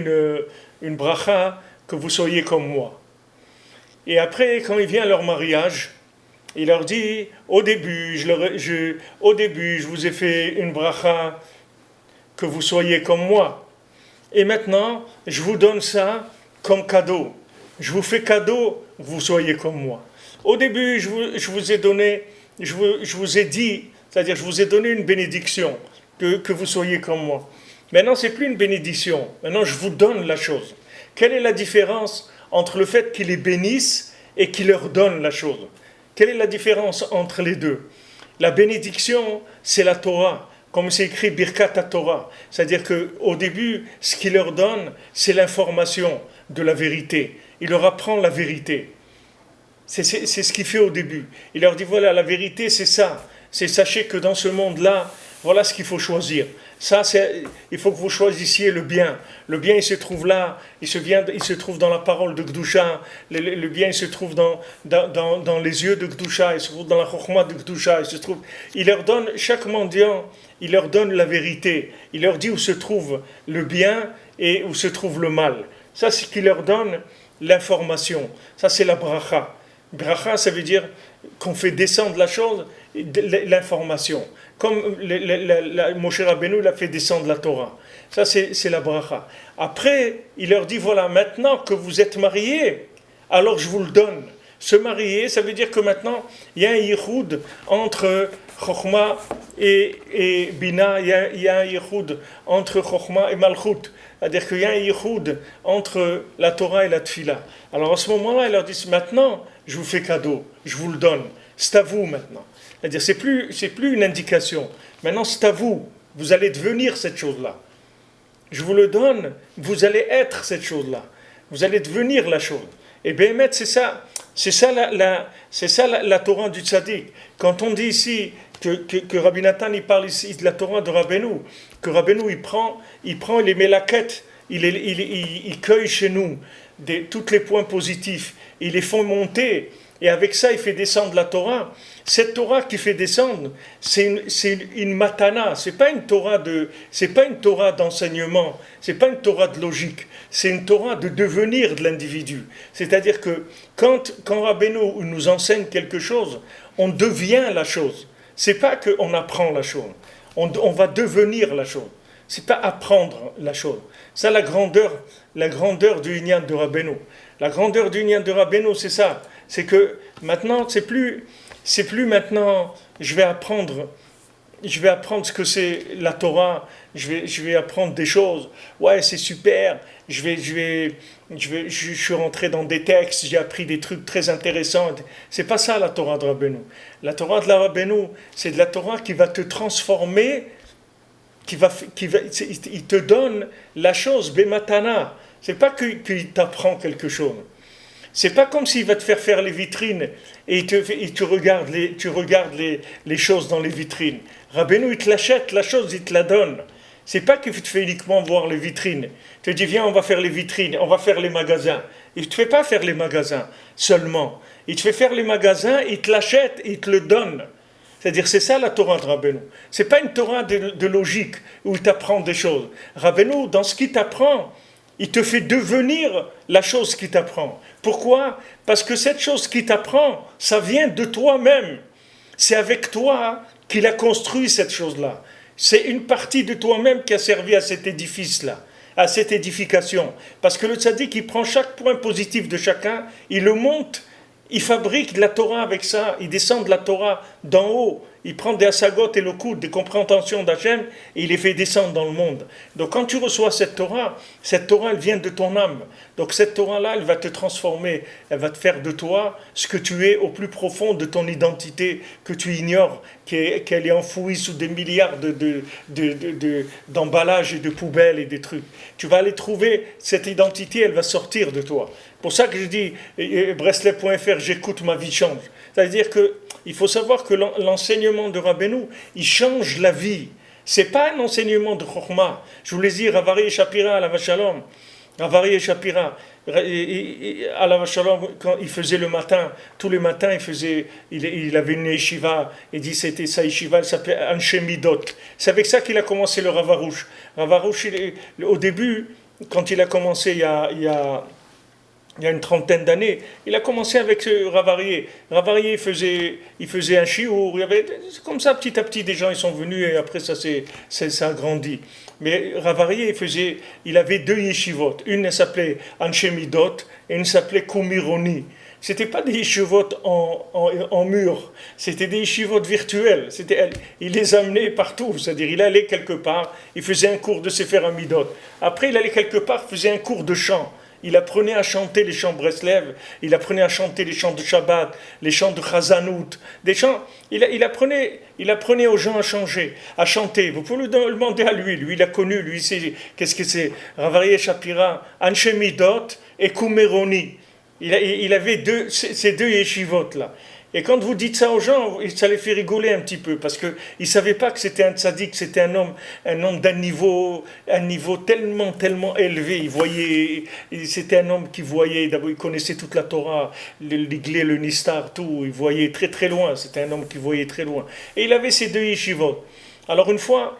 S1: une bracha que vous soyez comme moi. Et après, quand il vient à leur mariage, il leur dit au début, je vous ai fait une bracha que vous soyez comme moi. Et maintenant, je vous donne ça comme cadeau. Je vous fais cadeau que vous soyez comme moi. Au début, je vous ai donné, je vous ai dit, c'est-à-dire je vous ai donné une bénédiction, que vous soyez comme moi. Maintenant, ce n'est plus une bénédiction. Maintenant, je vous donne la chose. Quelle est la différence entre le fait qu'il les bénisse et qu'il leur donne la chose? Quelle est la différence entre les deux? La bénédiction, c'est la Torah, comme c'est écrit Birkat Torah. C'est-à-dire qu'au début, ce qu'il leur donne, c'est l'information de la vérité. Il leur apprend la vérité. C'est ce qu'il fait au début. Il leur dit, voilà, la vérité, c'est ça. C'est sachez que dans ce monde-là, voilà ce qu'il faut choisir. Il faut que vous choisissiez le bien. Le bien, il se trouve là. Il se trouve dans la parole de Gdusha. Le bien, il se trouve dans les yeux de Gdusha. Il se trouve dans la chokhma de Gdusha. Il leur donne, chaque mendiant, il leur donne la vérité. Il leur dit où se trouve le bien et où se trouve le mal. Ça, c'est ce qu'il leur donne l'information. Ça, c'est la bracha. Bracha, ça veut dire qu'on fait descendre la chose, l'information. Comme Moshe Rabbeinu l'a fait descendre la Torah. Ça, c'est la bracha. Après, il leur dit, voilà, maintenant que vous êtes mariés, alors je vous le donne. Se marier, ça veut dire que maintenant, il y a un yichud entre Chokhmah et Bina, il y a un yichud entre Chokhmah et Malchut. C'est-à-dire qu'il y a un yichud entre la Torah et la Tfila. Alors à ce moment-là, il leur dit, maintenant, je vous fais cadeau, je vous le donne. C'est à vous maintenant. C'est-à-dire, c'est plus une indication. Maintenant, c'est à vous. Vous allez devenir cette chose-là. Je vous le donne, vous allez être cette chose-là. Vous allez devenir la chose. Et Béhémet, c'est ça. C'est ça la Torah du Tzaddik. Quand on dit ici que Rabbi Nathan, il parle ici de la Torah de Rabbeinu, que Rabbeinu, il les met la quête, il cueille chez nous tous les points positifs, il les fait monter, et avec ça, il fait descendre la Torah. Cette Torah qui fait descendre, c'est une matana, c'est pas une Torah d'enseignement, c'est pas une Torah de logique, c'est une Torah de devenir de l'individu. C'est-à-dire que quand Rabbeinu nous enseigne quelque chose, on devient la chose. C'est pas qu'on apprend la chose, on va devenir la chose. C'est pas apprendre la chose. Ça, la grandeur du Inyan de Rabbeinu. La grandeur du Inyan de Rabbeinu, c'est ça. C'est que maintenant, c'est plus maintenant, je vais apprendre je vais apprendre ce que c'est la Torah, je vais apprendre des choses. Ouais, c'est super. Je suis rentré dans des textes, j'ai appris des trucs très intéressants. C'est pas ça la Torah de Rabbeinu. La Torah de la Rabbeinu, c'est de la Torah qui va te transformer, il te donne la chose, Bematana. C'est pas qu'il t'apprend quelque chose. C'est pas comme s'il va te faire les vitrines et tu regardes les choses dans les vitrines. Rabbeinu, il te l'achète, la chose, il te la donne. C'est pas qu'il te fait uniquement voir les vitrines. Il te dit, viens, on va faire les vitrines, on va faire les magasins. Il ne te fait pas faire les magasins seulement. Il te fait faire les magasins, il te l'achète, il te le donne. C'est-à-dire, c'est ça la Torah de Rabbeinu. C'est pas une Torah de logique où il t'apprend des choses. Rabbeinu, dans ce qu'il t'apprend, il te fait devenir la chose qu'il t'apprend. Pourquoi? Parce que cette chose qu'il t'apprend, ça vient de toi-même. C'est avec toi qu'il a construit cette chose-là. C'est une partie de toi-même qui a servi à cet édifice-là, à cette édification. Parce que le tzaddik, il prend chaque point positif de chacun, il le monte, il fabrique de la Torah avec ça, il descend de la Torah d'en haut, il prend des asagot et le coude, des compréhensions d'Hachem, et il les fait descendre dans le monde. Donc quand tu reçois cette Torah, elle vient de ton âme. Donc cette Torah-là, elle va te transformer, elle va te faire de toi ce que tu es au plus profond de ton identité, que tu ignores, qu'elle est enfouie sous des milliards d'emballages et de poubelles et des trucs. Tu vas aller trouver cette identité, elle va sortir de toi. Pour ça que je dis, Breslev.fr, j'écoute, ma vie change. C'est-à-dire qu'il faut savoir que l'enseignement de Rabbeinu, il change la vie. Ce n'est pas un enseignement de Chokhmah. Je vous l'ai dit, Ravari et Shapira, Alav Shalom. Ravari et Shapira, Alav Shalom, quand il faisait le matin, tous les matins, il avait une yeshiva, il dit c'était sa yeshiva, elle s'appelait Anshe Midot. C'est avec ça qu'il a commencé le Ravarouche. Ravarouche, au début, quand il a commencé il y a une trentaine d'années, il a commencé avec Ravarié. Ravarié il faisait un chiour, c'est comme ça, petit à petit, des gens ils sont venus et après ça a grandi. Mais Ravarié, il avait deux yeshivot. Une elle s'appelait Anshemidot et une s'appelait Kumironi. C'était pas des yeshivot en mur, c'était des yeshivot virtuels. Il les amenait partout, c'est-à-dire il allait quelque part, il faisait un cours de Sefer Hamidot. Après il allait quelque part, il faisait un cours de chant. Il apprenait à chanter les chants Breslev, il apprenait à chanter les chants de Shabbat, les chants de Chazanout, des chants. Il apprenait aux gens à chanter. Vous pouvez le demander à lui. Lui, il a connu, lui, c'est qu'est-ce que c'est? Ravarie Shapira, Anshemidot et Kumeroni. Il avait ces deux yeshivot là. Et quand vous dites ça aux gens, ça les fait rigoler un petit peu, parce qu'ils ne savaient pas que c'était un tzaddik, c'était un homme d'un niveau tellement élevé. C'était un homme qui voyait, d'abord il connaissait toute la Torah, l'Iglé, le Nistar, tout, il voyait très très loin, c'était un homme qui voyait très loin. Et il avait ces deux yeshivot. Alors une fois,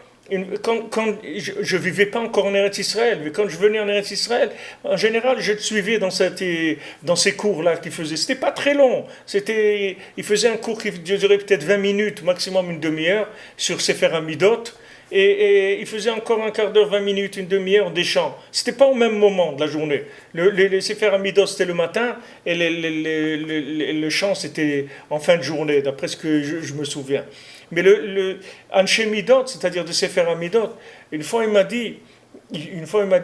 S1: quand je ne vivais pas encore en Eretz Israël, mais quand je venais en Eretz Israël, en général, je le suivais dans ces cours-là qu'il faisait. C'était pas très long. Il faisait un cours qui durait peut-être 20 minutes, maximum une demi-heure, sur Sefer Hamidot. Et il faisait encore un quart d'heure, 20 minutes, une demi-heure des chants. C'était pas au même moment de la journée. Les Sefer Hamidot, c'était le matin, et le chant, c'était en fin de journée, d'après ce que je me souviens. Mais le Anshe Midot, c'est-à-dire de Sefer Hamidot, une fois il m'a dit,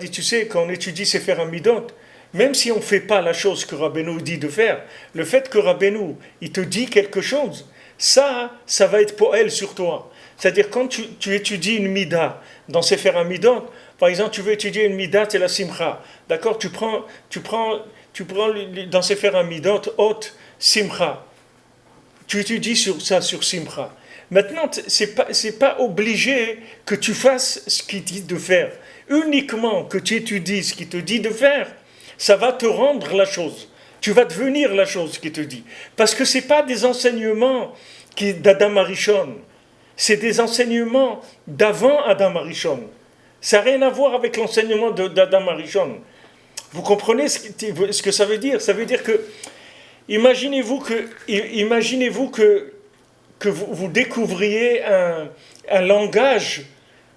S1: tu sais, quand on étudie Sefer Hamidot, même si on ne fait pas la chose que Rabbeinu dit de faire, le fait que Rabbeinu, il te dit quelque chose, ça va être poël sur toi. C'est-à-dire quand tu étudies une mida dans Sefer Hamidot, par exemple, tu veux étudier une mida, c'est la simcha. D'accord? Tu prends dans Sefer Hamidot, hot simcha. Tu étudies sur simcha. Maintenant, c'est pas obligé que tu fasses ce qu'il dit de faire. Uniquement que tu étudies ce qu'il te dit de faire, ça va te rendre la chose. Tu vas devenir la chose qu'il te dit. Parce que ce n'est pas des enseignements d'Adam Arishon. C'est des enseignements d'avant Adam Arishon. Ça n'a rien à voir avec l'enseignement d'Adam Arishon. Vous comprenez ce que ça veut dire? Ça veut dire que, imaginez-vous que vous découvriez un langage,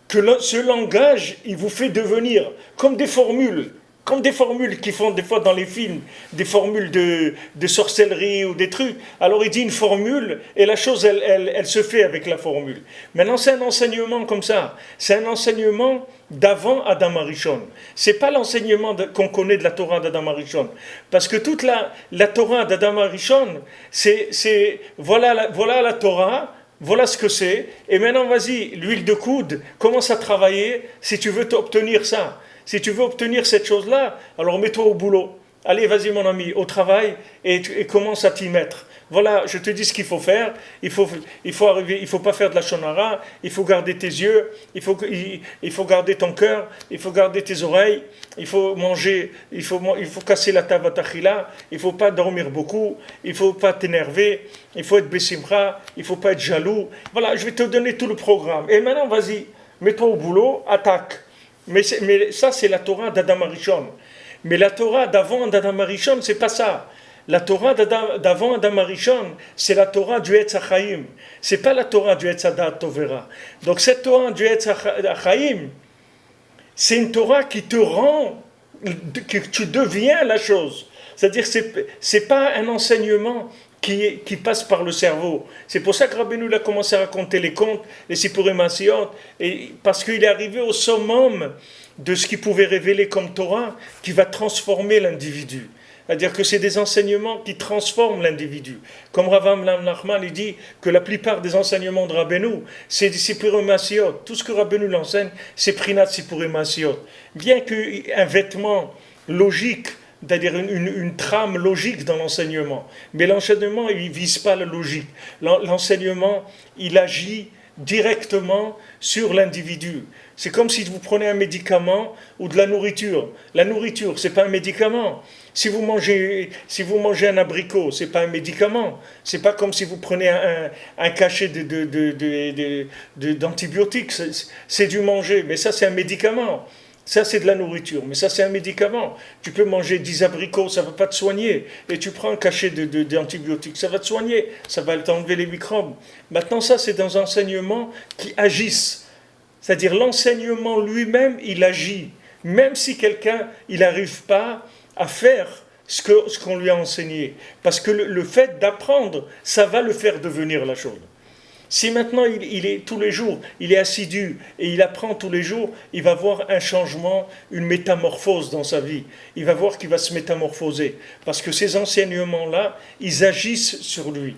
S1: ce langage, il vous fait devenir comme des formules. comme des formules qu'ils font des fois dans les films, des formules de sorcellerie ou des trucs. Alors il dit une formule et la chose, elle se fait avec la formule. Maintenant, c'est un enseignement comme ça. C'est un enseignement d'avant Adam Arishon. C'est pas l'enseignement qu'on connaît de la Torah d'Adam Arishon. Parce que toute la Torah d'Adam Arishon, voilà la Torah, voilà ce que c'est. Et maintenant, vas-y, l'huile de coude, commence à travailler si tu veux obtenir ça. Si tu veux obtenir cette chose-là, alors mets-toi au boulot. Allez, vas-y mon ami, au travail et commence à t'y mettre. Voilà, je te dis ce qu'il faut faire. Il faut pas faire de la shonara. Il faut garder tes yeux. Il faut garder ton cœur. Il faut garder tes oreilles. Il faut manger. Il faut casser la tavatachila. Il faut pas dormir beaucoup. Il faut pas t'énerver. Il faut être besimcha. Il faut pas être jaloux. Voilà, je vais te donner tout le programme. Et maintenant, vas-y, mets-toi au boulot, attaque. Mais ça, c'est la Torah d'Adam Arishon. Mais la Torah d'avant Adam Arishon, c'est pas ça. La Torah d'avant Adam Arishon, c'est la Torah du Etz HaChaim. C'est pas la Torah du Etz HaDaat Tovera. Donc cette Torah du Etz HaChaim, c'est une Torah qui te rend, que tu deviens la chose. C'est-à-dire c'est pas un enseignement qui passe par le cerveau. C'est pour ça que Rabbeinu a commencé à raconter les contes, les Sipurim Asiyot, et parce qu'il est arrivé au summum de ce qu'il pouvait révéler comme Torah, qui va transformer l'individu. C'est-à-dire que c'est des enseignements qui transforment l'individu. Comme Rav Amram Nachman, il dit que la plupart des enseignements de Rabbeinu, c'est des Sipurim Asiyot. Tout ce que Rabbeinu l'enseigne, c'est Prinat Sipurim Asiyot. Bien qu'un vêtement logique, c'est-à-dire une trame logique dans l'enseignement. Mais l'enseignement, il ne vise pas la logique. L'enseignement, il agit directement sur l'individu. C'est comme si vous prenez un médicament ou de la nourriture. La nourriture, ce n'est pas un médicament. Si vous mangez un abricot, ce n'est pas un médicament. Ce n'est pas comme si vous prenez un cachet d'antibiotiques. C'est du manger, mais ça c'est un médicament. Ça, c'est de la nourriture, mais ça, c'est un médicament. Tu peux manger 10 abricots, ça ne va pas te soigner. Et tu prends un cachet d'antibiotiques, ça va te soigner, ça va t'enlever les microbes. Maintenant, ça, c'est dans un enseignement qui agissent. C'est-à-dire, l'enseignement lui-même, il agit. Même si quelqu'un, il n'arrive pas à faire ce qu'on lui a enseigné. Parce que le fait d'apprendre, ça va le faire devenir la chose. Si maintenant il est tous les jours, il est assidu et il apprend tous les jours, il va voir un changement, une métamorphose dans sa vie. Il va voir qu'il va se métamorphoser. Parce que ces enseignements-là, ils agissent sur lui.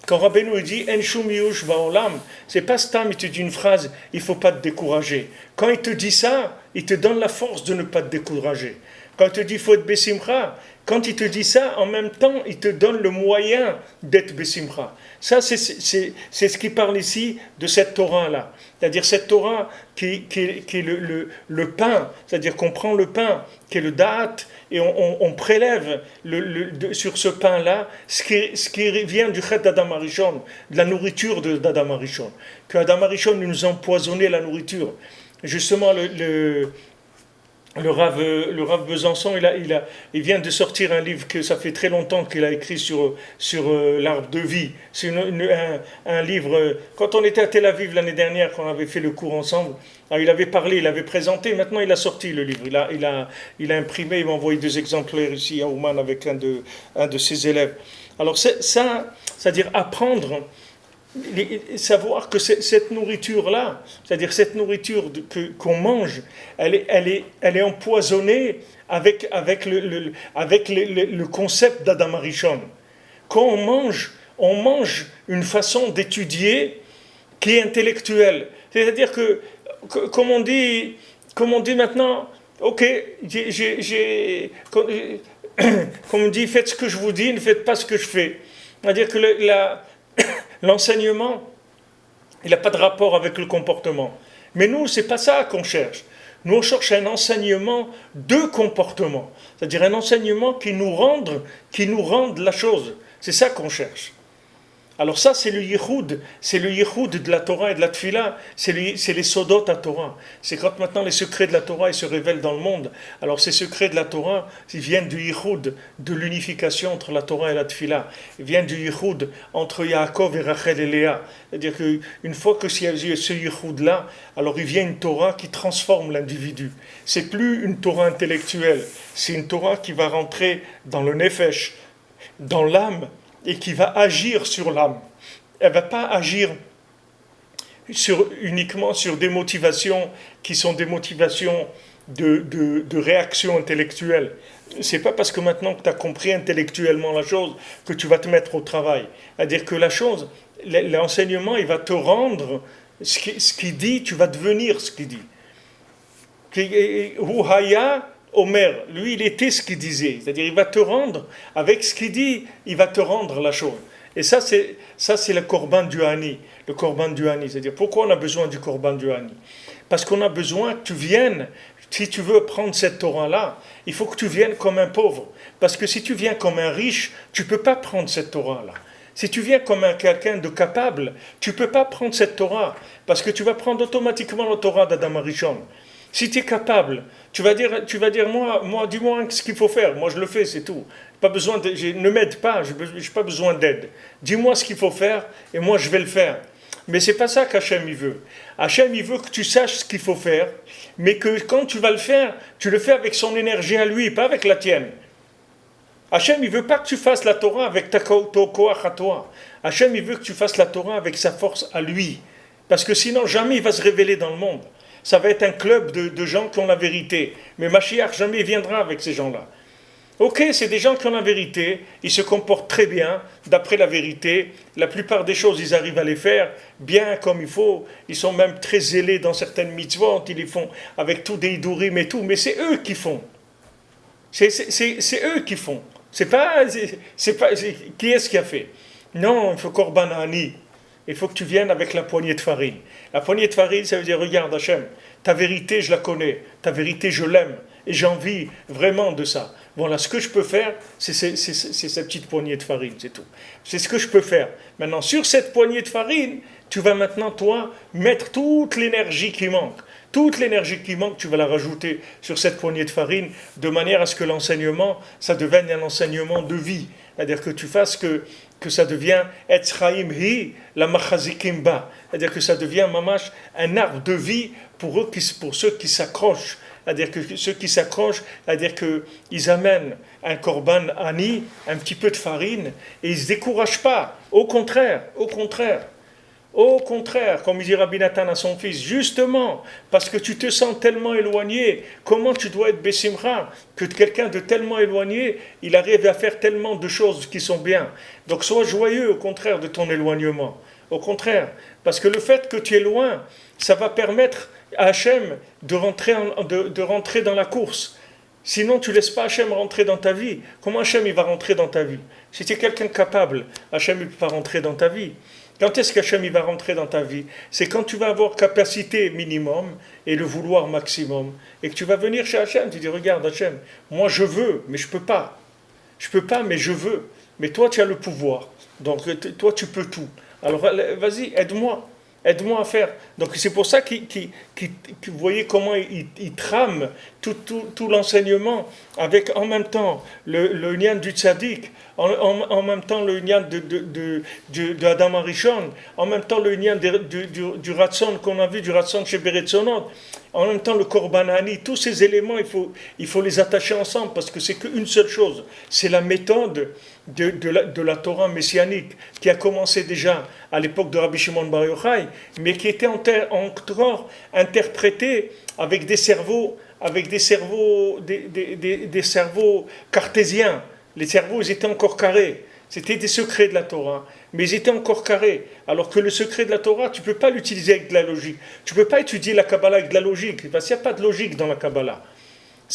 S1: Quand Rabbeinu dit « En shum yush ba'olam », c'est pas Stam, il te dit une phrase « il ne faut pas te décourager ». Quand il te dit ça, il te donne la force de ne pas te décourager. Quand il te dit « il faut être besimcha », quand il te dit ça, en même temps, il te donne le moyen d'être besimcha. Ça, c'est ce qui parle ici de cette Torah-là. C'est-à-dire cette Torah qui est le pain, c'est-à-dire qu'on prend le pain, qui est le da'at, et on prélève sur ce pain-là ce qui vient du chet d'Adam Arishon, de la nourriture d'Adam Arishon. Que Adam Arishon nous a empoisonné la nourriture. Justement, le Rav Besançon, il vient de sortir un livre que ça fait très longtemps qu'il a écrit sur l'arbre de vie. C'est un livre, quand on était à Tel Aviv l'année dernière, quand on avait fait le cours ensemble, alors il avait parlé, il avait présenté, maintenant il a sorti le livre. Il a imprimé, il m'a envoyé 2 exemplaires ici à Ouman avec un de ses élèves. Alors ça, c'est-à-dire apprendre, savoir que cette nourriture-là, c'est-à-dire cette nourriture qu'on mange, elle est empoisonnée avec le concept d'Adam Arishon. Quand on mange une façon d'étudier qui est intellectuelle. C'est-à-dire que, comme on dit maintenant, ok, comme on dit, faites ce que je vous dis, ne faites pas ce que je fais. C'est-à-dire que l'enseignement, il n'a pas de rapport avec le comportement. Mais nous, ce n'est pas ça qu'on cherche. Nous, on cherche un enseignement de comportement. C'est-à-dire un enseignement qui nous rende la chose. C'est ça qu'on cherche. Alors ça, c'est le yichud de la Torah et de la Tfila, c'est les sodot à Torah. C'est quand maintenant les secrets de la Torah ils se révèlent dans le monde. Alors ces secrets de la Torah, ils viennent du yichud, de l'unification entre la Torah et la Tfila. Ils viennent du yichud entre Yaakov et Rachel et Léa. C'est-à-dire qu'une fois que s'il y a ce yichud-là, alors il vient une Torah qui transforme l'individu. C'est plus une Torah intellectuelle, c'est une Torah qui va rentrer dans le nefesh, dans l'âme, et qui va agir sur l'âme. Elle ne va pas agir uniquement sur des motivations qui sont des motivations de réaction intellectuelle. Ce n'est pas parce que maintenant que tu as compris intellectuellement la chose que tu vas te mettre au travail. C'est-à-dire que la chose, l'enseignement, il va te rendre ce qu'il dit, tu vas devenir ce qu'il dit. Huhaya Omer, lui, il était ce qu'il disait. C'est-à-dire, il va te rendre, avec ce qu'il dit, il va te rendre la chose. Et ça, c'est le korban du Hani. Le korban du Hani. C'est-à-dire, pourquoi on a besoin du korban du Hani? Parce qu'on a besoin que tu viennes, si tu veux prendre cette Torah-là, il faut que tu viennes comme un pauvre. Parce que si tu viens comme un riche, tu ne peux pas prendre cette Torah-là. Si tu viens comme quelqu'un de capable, tu ne peux pas prendre cette Torah. Parce que tu vas prendre automatiquement la Torah d'Adam Arishon. Si tu es capable, tu vas dire moi, dis-moi ce qu'il faut faire. Moi, je le fais, c'est tout. Pas besoin ne m'aide pas, je n'ai pas besoin d'aide. Dis-moi ce qu'il faut faire et moi, je vais le faire. Mais c'est pas ça qu'Hachem, il veut. Hachem, il veut que tu saches ce qu'il faut faire, mais que quand tu vas le faire, tu le fais avec son énergie à lui, pas avec la tienne. Hachem, il veut pas que tu fasses la Torah avec ton koach à toi. Hachem, il veut que tu fasses la Torah avec sa force à lui. Parce que sinon, jamais il va se révéler dans le monde. Ça va être un club de gens qui ont la vérité. Mais Mashiach jamais viendra avec ces gens-là. Ok, c'est des gens qui ont la vérité, ils se comportent très bien, d'après la vérité. La plupart des choses, ils arrivent à les faire bien comme il faut. Ils sont même très zélés dans certaines mitzvot, ils les font avec tout des hidurim et tout. Mais c'est eux qui font. C'est eux qui font. C'est pas qui est-ce qui a fait? Non, il faut korban hani. Il faut que tu viennes avec la poignée de farine. La poignée de farine, ça veut dire, regarde Hachem, ta vérité, je la connais. Ta vérité, je l'aime. Et j'ai envie vraiment de ça. Voilà, ce que je peux faire, c'est cette petite poignée de farine, c'est tout. C'est ce que je peux faire. Maintenant, sur cette poignée de farine, tu vas maintenant, toi, mettre toute l'énergie qui manque. Toute l'énergie qui manque, tu vas la rajouter sur cette poignée de farine, de manière à ce que l'enseignement, ça devienne un enseignement de vie. C'est-à-dire que tu fasses que ça devient Etzraim hi la machazikim ba. C'est-à-dire que ça devient mamash un arbre de vie pour ceux qui s'accrochent. C'est-à-dire que ceux qui s'accrochent, c'est-à-dire qu'ils amènent un korban ani, un petit peu de farine, et ils ne se découragent pas. Au contraire, comme il dit Rabbi Nathan à son fils, justement, parce que tu te sens tellement éloigné, comment tu dois être Bessimra, que quelqu'un de tellement éloigné, il arrive à faire tellement de choses qui sont bien. Donc sois joyeux, au contraire, de ton éloignement. Au contraire, parce que le fait que tu es loin, ça va permettre à Hachem de rentrer dans la course. Sinon, tu ne laisses pas Hachem rentrer dans ta vie. Comment Hachem il va rentrer dans ta vie? Si tu es quelqu'un de capable, Hachem ne peut pas rentrer dans ta vie. Quand est-ce qu'Hachem il va rentrer dans ta vie? C'est quand tu vas avoir capacité minimum et le vouloir maximum. Et que tu vas venir chez Hachem, tu dis, regarde Hachem, moi je veux, mais je ne peux pas. Je ne peux pas, mais je veux. Mais toi, tu as le pouvoir. Donc, toi, tu peux tout. Alors, vas-y, aide-moi à faire. Donc, c'est pour ça que vous voyez comment il trame tout l'enseignement avec en même temps le nyan du tzaddik, en même temps le nyan de Adam Arishon, en même temps le nyan du Ratson qu'on a vu, du Ratson chez Beretzonot, en même temps le Korban Hani. Tous ces éléments, il faut les attacher ensemble parce que c'est qu'une seule chose. C'est la méthode de la Torah messianique qui a commencé déjà à l'époque de Rabbi Shimon Bar Yochai, mais qui était encore interprétée avec des cerveaux cartésiens. Les cerveaux, ils étaient encore carrés. C'était des secrets de la Torah, mais ils étaient encore carrés. Alors que le secret de la Torah, tu ne peux pas l'utiliser avec de la logique. Tu ne peux pas étudier la Kabbalah avec de la logique, parce qu'il n'y a pas de logique dans la Kabbalah.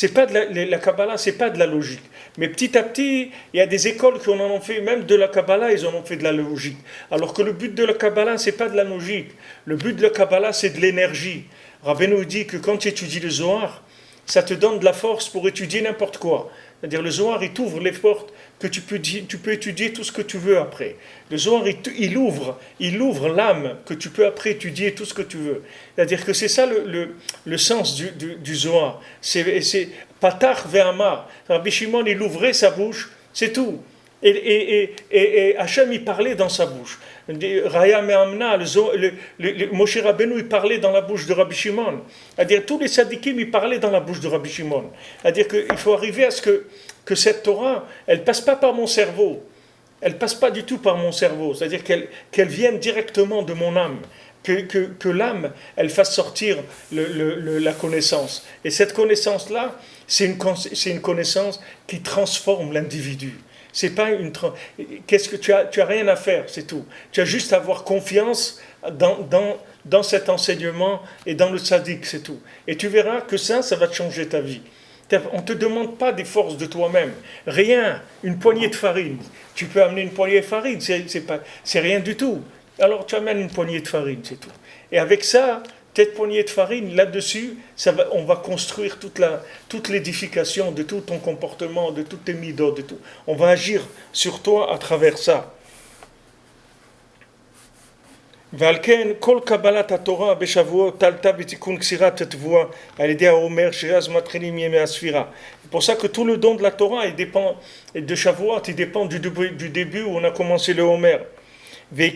S1: La Kabbalah, ce n'est pas de la logique. Mais petit à petit, il y a des écoles qui en ont fait, même de la Kabbalah, ils en ont fait de la logique. Alors que le but de la Kabbalah, ce n'est pas de la logique. Le but de la Kabbalah, c'est de l'énergie. Rabbeinu dit que quand tu étudies le Zohar, ça te donne de la force pour étudier n'importe quoi. C'est-à-dire le Zohar, il t'ouvre les portes que tu peux étudier tout ce que tu veux après. Le Zohar, il ouvre l'âme que tu peux après étudier tout ce que tu veux. C'est-à-dire que c'est ça le sens du Zohar. C'est Patar ve'amar. Rabbi Shimon, il ouvrait sa bouche, c'est tout. Et Hachem, il parlait dans sa bouche. Raya Me'amna, Moshe Rabbeinu, il parlait dans la bouche de Rabbi Shimon. C'est-à-dire, tous les tzadikim, ils parlaient dans la bouche de Rabbi Shimon. C'est-à-dire qu'il faut arriver à ce que cette Torah, elle ne passe pas par mon cerveau. Elle ne passe pas du tout par mon cerveau. C'est-à-dire qu'elle vienne directement de mon âme. Que l'âme, elle fasse sortir la connaissance. Et cette connaissance-là, c'est une connaissance qui transforme l'individu. C'est pas qu'est-ce que tu as rien à faire, c'est tout. Tu as juste à avoir confiance dans cet enseignement et dans le tzaddik, c'est tout. Et tu verras que ça va te changer ta vie. On ne te demande pas des forces de toi-même. Rien, une poignée de farine. Tu peux amener une poignée de farine, c'est rien du tout. Alors tu amènes une poignée de farine, c'est tout. Et avec ça, cette poignée de farine, là-dessus, on va construire toute l'édification de tout ton comportement, de toutes tes midotes, de tout. On va agir sur toi à travers ça. C'est pour ça que tout le don de la Torah, il dépend de Shavuot, il dépend du début où on a commencé le Homer. Donc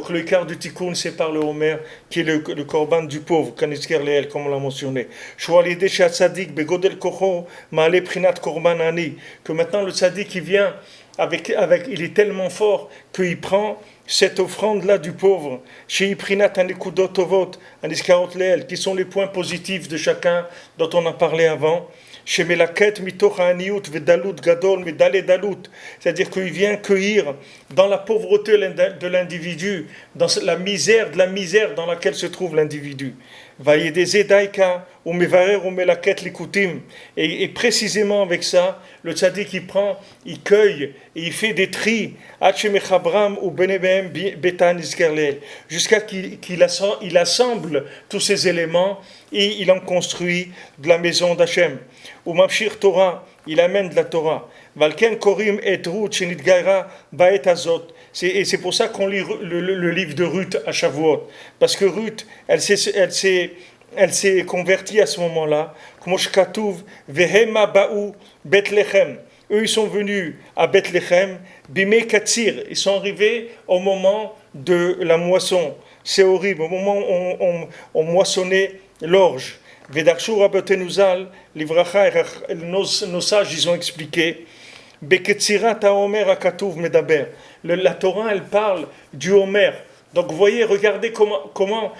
S1: le quart du tikkun, c'est par le Homer, qui est le korban du pauvre, comme on l'a mentionné. Que maintenant le tzaddik, il vient il est tellement fort qu'il prend cette offrande-là du pauvre, qui sont les points positifs de chacun dont on a parlé avant. C'est-à-dire qu'il vient cueillir dans la pauvreté de l'individu, dans la misère dans laquelle se trouve l'individu. Et précisément avec ça, le tzaddik il cueille et il fait des tris jusqu'à qu'il assemble tous ces éléments et il en construit de la maison d'Hachem. Ou Mabshir Torah, il amène de la Torah. Valken Korim et Ruth Shenitgaira Baet Azot. Et c'est pour ça qu'on lit le livre de Ruth à Shavuot. Parce que Ruth, elle s'est convertie à ce moment-là. Kmoshkatuv Vehema Ba'u Bethlehem. Eux, ils sont venus à Bethlehem. Bimei Katsir. Ils sont arrivés au moment de la moisson. C'est horrible. Au moment où on moissonnait l'orge. Vedarshu Rabbetenuzal, Livracha, nos sages, ils ont expliqué. Beketsirat haomer akatuv medaber. La Torah, elle parle du Homer. Donc, vous voyez, regardez comment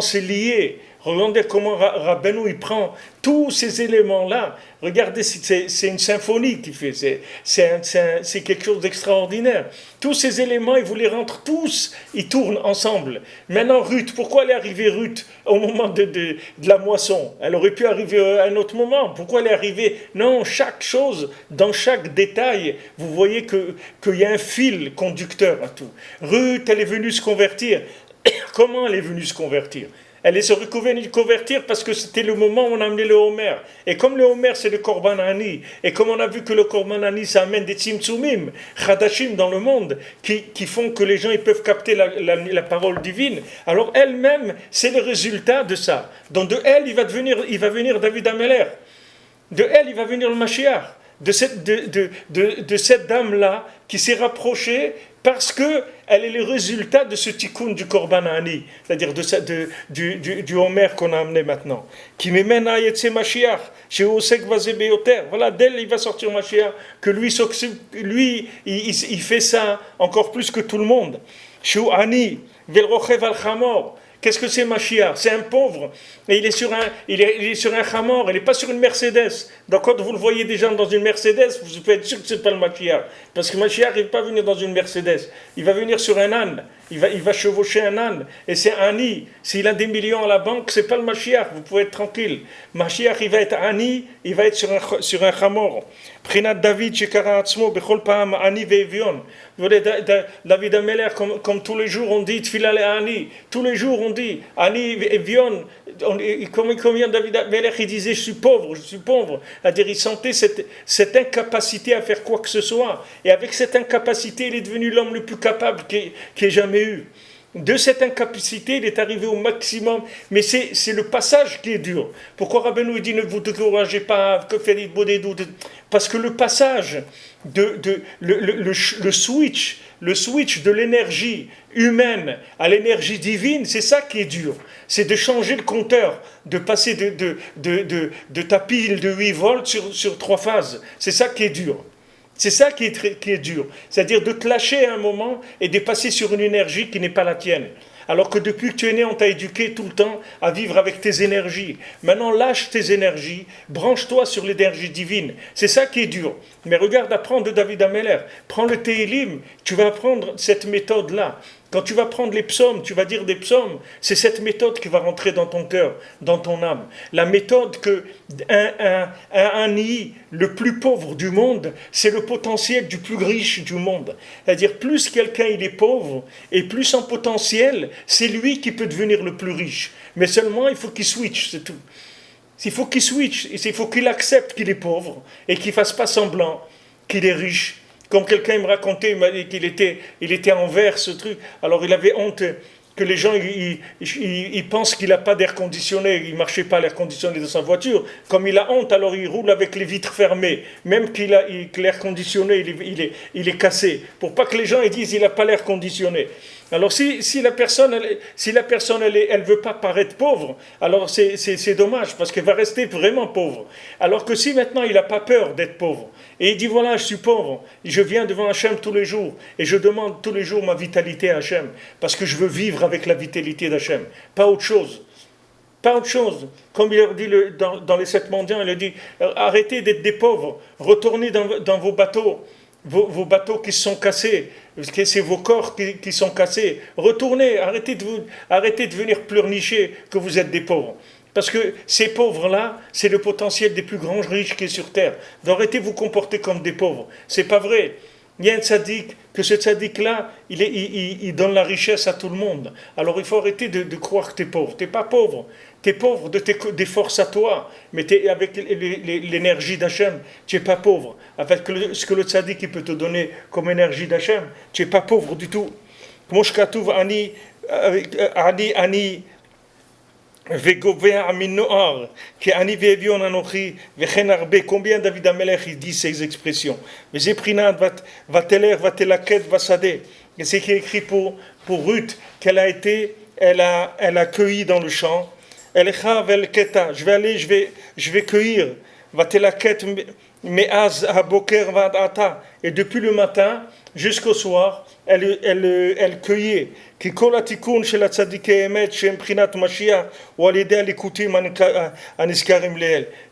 S1: c'est lié. Regardez comment Rabbeinu, il prend tous ces éléments-là. Regardez, c'est une symphonie qu'il fait. C'est quelque chose d'extraordinaire. Tous ces éléments, il vous les rentre tous, ils tournent ensemble. Maintenant, Ruth, pourquoi elle est arrivée, Ruth, au moment de la moisson? Elle aurait pu arriver à un autre moment. Pourquoi elle est arrivée? Non, chaque chose, dans chaque détail, vous voyez qu'il y a un fil conducteur à tout. Ruth, elle est venue se convertir. Comment elle est venue se convertir? Elle est venue se convertir parce que c'était le moment où on a amené le Homer. Et comme le Homer, c'est le Korban Ani, et comme on a vu que le Korban Ani, ça amène des Tzimtzumim, Chadashim dans le monde, qui font que les gens ils peuvent capter la parole divine, alors elle-même, c'est le résultat de ça. Donc de elle, il va venir David Ameler. De elle, il va venir le Mashiach. De cette dame-là qui s'est rapprochée parce qu'elle est le résultat de ce tikkun du Korban Ani, c'est-à-dire du Homer qu'on a amené maintenant. Qui m'amène à Yetze Mashiach, chez Osek Vazébeoter. Voilà, d'elle, il va sortir Mashiach, que lui, il fait ça encore plus que tout le monde. Chez Ani, Velrochev al-Chamor. Qu'est-ce que c'est Mashiach? C'est un pauvre. Et il est sur un Hamor, il n'est pas sur une Mercedes. Donc quand vous le voyez déjà dans une Mercedes, vous pouvez être sûr que ce n'est pas le Mashiach. Parce que Mashiach ne va pas venir dans une Mercedes. Il va venir sur un âne. il va chevaucher un âne, et c'est Ani. S'il a des millions à la banque, c'est pas le Mashiach, vous pouvez être tranquille. Mashiach, il va être Ani, il va être sur un chamor. Prinat David, Shekara Atzmo, Bechol Paham, Ani Ve'evion. David Ameler, comme tous les jours on dit, Tfila le Ani. Tous les jours on dit, Ani Ve'evion. Combien David Ameler, il disait, je suis pauvre. C'est-à-dire, il sentait cette incapacité à faire quoi que ce soit. Et avec cette incapacité, il est devenu l'homme le plus capable qu'il ait jamais eu. De cette incapacité, il est arrivé au maximum. Mais c'est le passage qui est dur. Pourquoi Rabbeinu dit ne vous découragez pas, que faites des doutes? Parce que le passage, le switch de l'énergie humaine à l'énergie divine, c'est ça qui est dur. C'est de changer le compteur, de passer de ta pile de 8 volts sur 3 phases. C'est ça qui est dur. C'est ça qui est dur. C'est-à-dire de te lâcher à un moment et de passer sur une énergie qui n'est pas la tienne. Alors que depuis que tu es né, on t'a éduqué tout le temps à vivre avec tes énergies. Maintenant, lâche tes énergies, branche-toi sur l'énergie divine. C'est ça qui est dur. Mais regarde, apprends de David Ameller. Prends le Tehilim, tu vas apprendre cette méthode-là. Quand tu vas prendre les psaumes, tu vas dire des psaumes, c'est cette méthode qui va rentrer dans ton cœur, dans ton âme. La méthode que un nid, le plus pauvre du monde, c'est le potentiel du plus riche du monde. C'est-à-dire, plus quelqu'un il est pauvre, et plus en potentiel, c'est lui qui peut devenir le plus riche. Mais seulement, il faut qu'il switch, c'est tout. Il faut qu'il switch, il faut qu'il accepte qu'il est pauvre, et qu'il ne fasse pas semblant qu'il est riche. Comme quelqu'un me racontait, il m'a dit qu'il était envers ce truc. Alors il avait honte que les gens ils pensent qu'il n'a pas d'air conditionné, il ne marchait pas l'air conditionné dans sa voiture. Comme il a honte, alors il roule avec les vitres fermées. Même que l'air conditionné, il est cassé. Pour pas que les gens ils disent qu'il n'a pas l'air conditionné. Alors si la personne elle veut pas paraître pauvre, alors c'est dommage parce qu'elle va rester vraiment pauvre. Alors que si maintenant il n'a pas peur d'être pauvre et il dit voilà je suis pauvre, je viens devant Hachem tous les jours et je demande tous les jours ma vitalité à Hachem parce que je veux vivre avec la vitalité d'Hachem, pas autre chose. Pas autre chose. Comme il leur dit dans les 7 mendiants, il a dit arrêtez d'être des pauvres, retournez dans vos bateaux. Vos bateaux qui se sont cassés, c'est vos corps qui sont cassés. Retournez, arrêtez de venir pleurnicher que vous êtes des pauvres. Parce que ces pauvres-là, c'est le potentiel des plus grands riches qui est sur terre. Donc arrêtez de vous comporter comme des pauvres. C'est pas vrai. Il y a un tzaddik, que ce tzaddik-là, il donne la richesse à tout le monde. Alors il faut arrêter de croire que tu es pauvre. Tu n'es pas pauvre. Tu es pauvre des forces à toi, mais avec l'énergie d'Hachem, tu n'es pas pauvre. Avec ce que le tzaddik peut te donner comme énergie d'Hachem, tu n'es pas pauvre du tout. Moshkatouv ani combien David Amelech il dit ces expressions. Et c'est qui est écrit pour Ruth, elle a cueilli dans le champ. Je vais aller, je vais cueillir. Et depuis le matin jusqu'au soir, elle cueillait.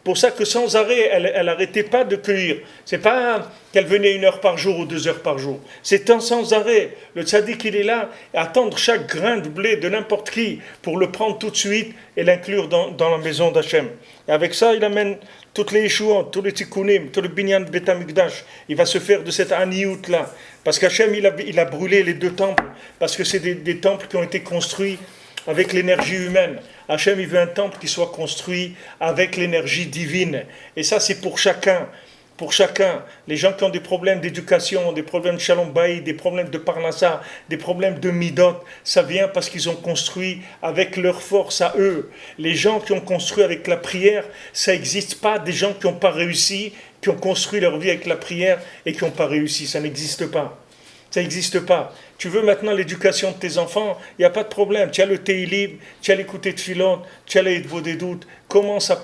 S1: Pour ça que sans arrêt, elle n'arrêtait pas de cueillir. C'est pas qu'elle venait 1 heure par jour ou 2 heures par jour. C'est sans arrêt. Le tzaddik, il est là, à attendre chaque grain de blé de n'importe qui pour le prendre tout de suite et l'inclure dans la maison d'Hachem. Et avec ça, il amène toutes les Yeshuot, tous les Tikkunim, tout le Binyan de Beth Amikdash. Il va se faire de cette Aniyut-là. Parce qu'Hachem, il a brûlé les 2 temples. Parce que c'est des temples qui ont été construits avec l'énergie humaine. Hachem, il veut un temple qui soit construit avec l'énergie divine. Et ça, c'est pour chacun. Pour chacun. Les gens qui ont des problèmes d'éducation, des problèmes de shalom baï, des problèmes de parnassa, des problèmes de midot, ça vient parce qu'ils ont construit avec leur force à eux. Les gens qui ont construit avec la prière, ça n'existe pas. Des gens qui n'ont pas réussi, qui ont construit leur vie avec la prière et qui n'ont pas réussi. Ça n'existe pas. Ça n'existe pas. Tu veux maintenant l'éducation de tes enfants, il n'y a pas de problème. Tu as le Tehilim, tu as l'écouter de Philon, tu as les des doutes. Commence à te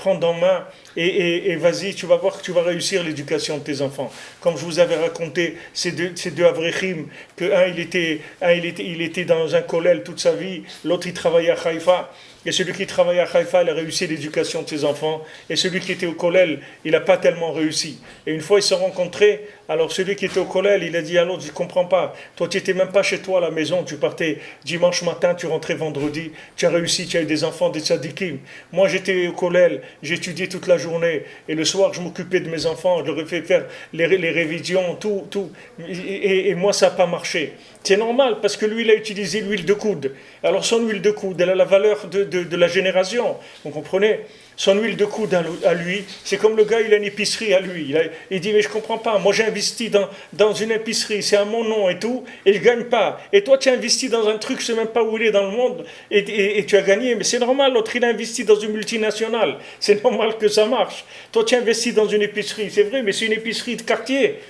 S1: prendre en main et vas-y, tu vas voir que tu vas réussir l'éducation de tes enfants. Comme je vous avais raconté, ces deux Avrechim, que il était dans un kollel toute sa vie, l'autre il travaillait à Haïfa. Et celui qui travaille à Haïfa, il a réussi l'éducation de ses enfants. Et celui qui était au Kollel, il n'a pas tellement réussi. Et une fois, ils se sont rencontrés. Alors celui qui était au Kollel, il a dit à l'autre, je ne comprends pas. Toi, tu n'étais même pas chez toi à la maison. Tu partais dimanche matin, tu rentrais vendredi. Tu as réussi, tu as eu des enfants, des tzadikim. Moi, j'étais au Kollel, j'étudiais toute la journée. Et le soir, je m'occupais de mes enfants. Je leur ai fait faire les révisions, tout. Et moi, ça n'a pas marché. C'est normal, parce que lui, il a utilisé l'huile de coude. Alors son huile de coude, elle a la valeur de la génération. Vous comprenez? Son huile de coude à lui, c'est comme le gars, il a une épicerie à lui. Il dit, mais je ne comprends pas, moi j'ai investi dans une épicerie, c'est à mon nom et tout, et je ne gagne pas. Et toi, tu as investi dans un truc, je ne sais même pas où il est dans le monde, et tu as gagné. Mais c'est normal, l'autre, il a investi dans une multinationale. C'est normal que ça marche. Toi, tu as investi dans une épicerie, c'est vrai, mais c'est une épicerie de quartier.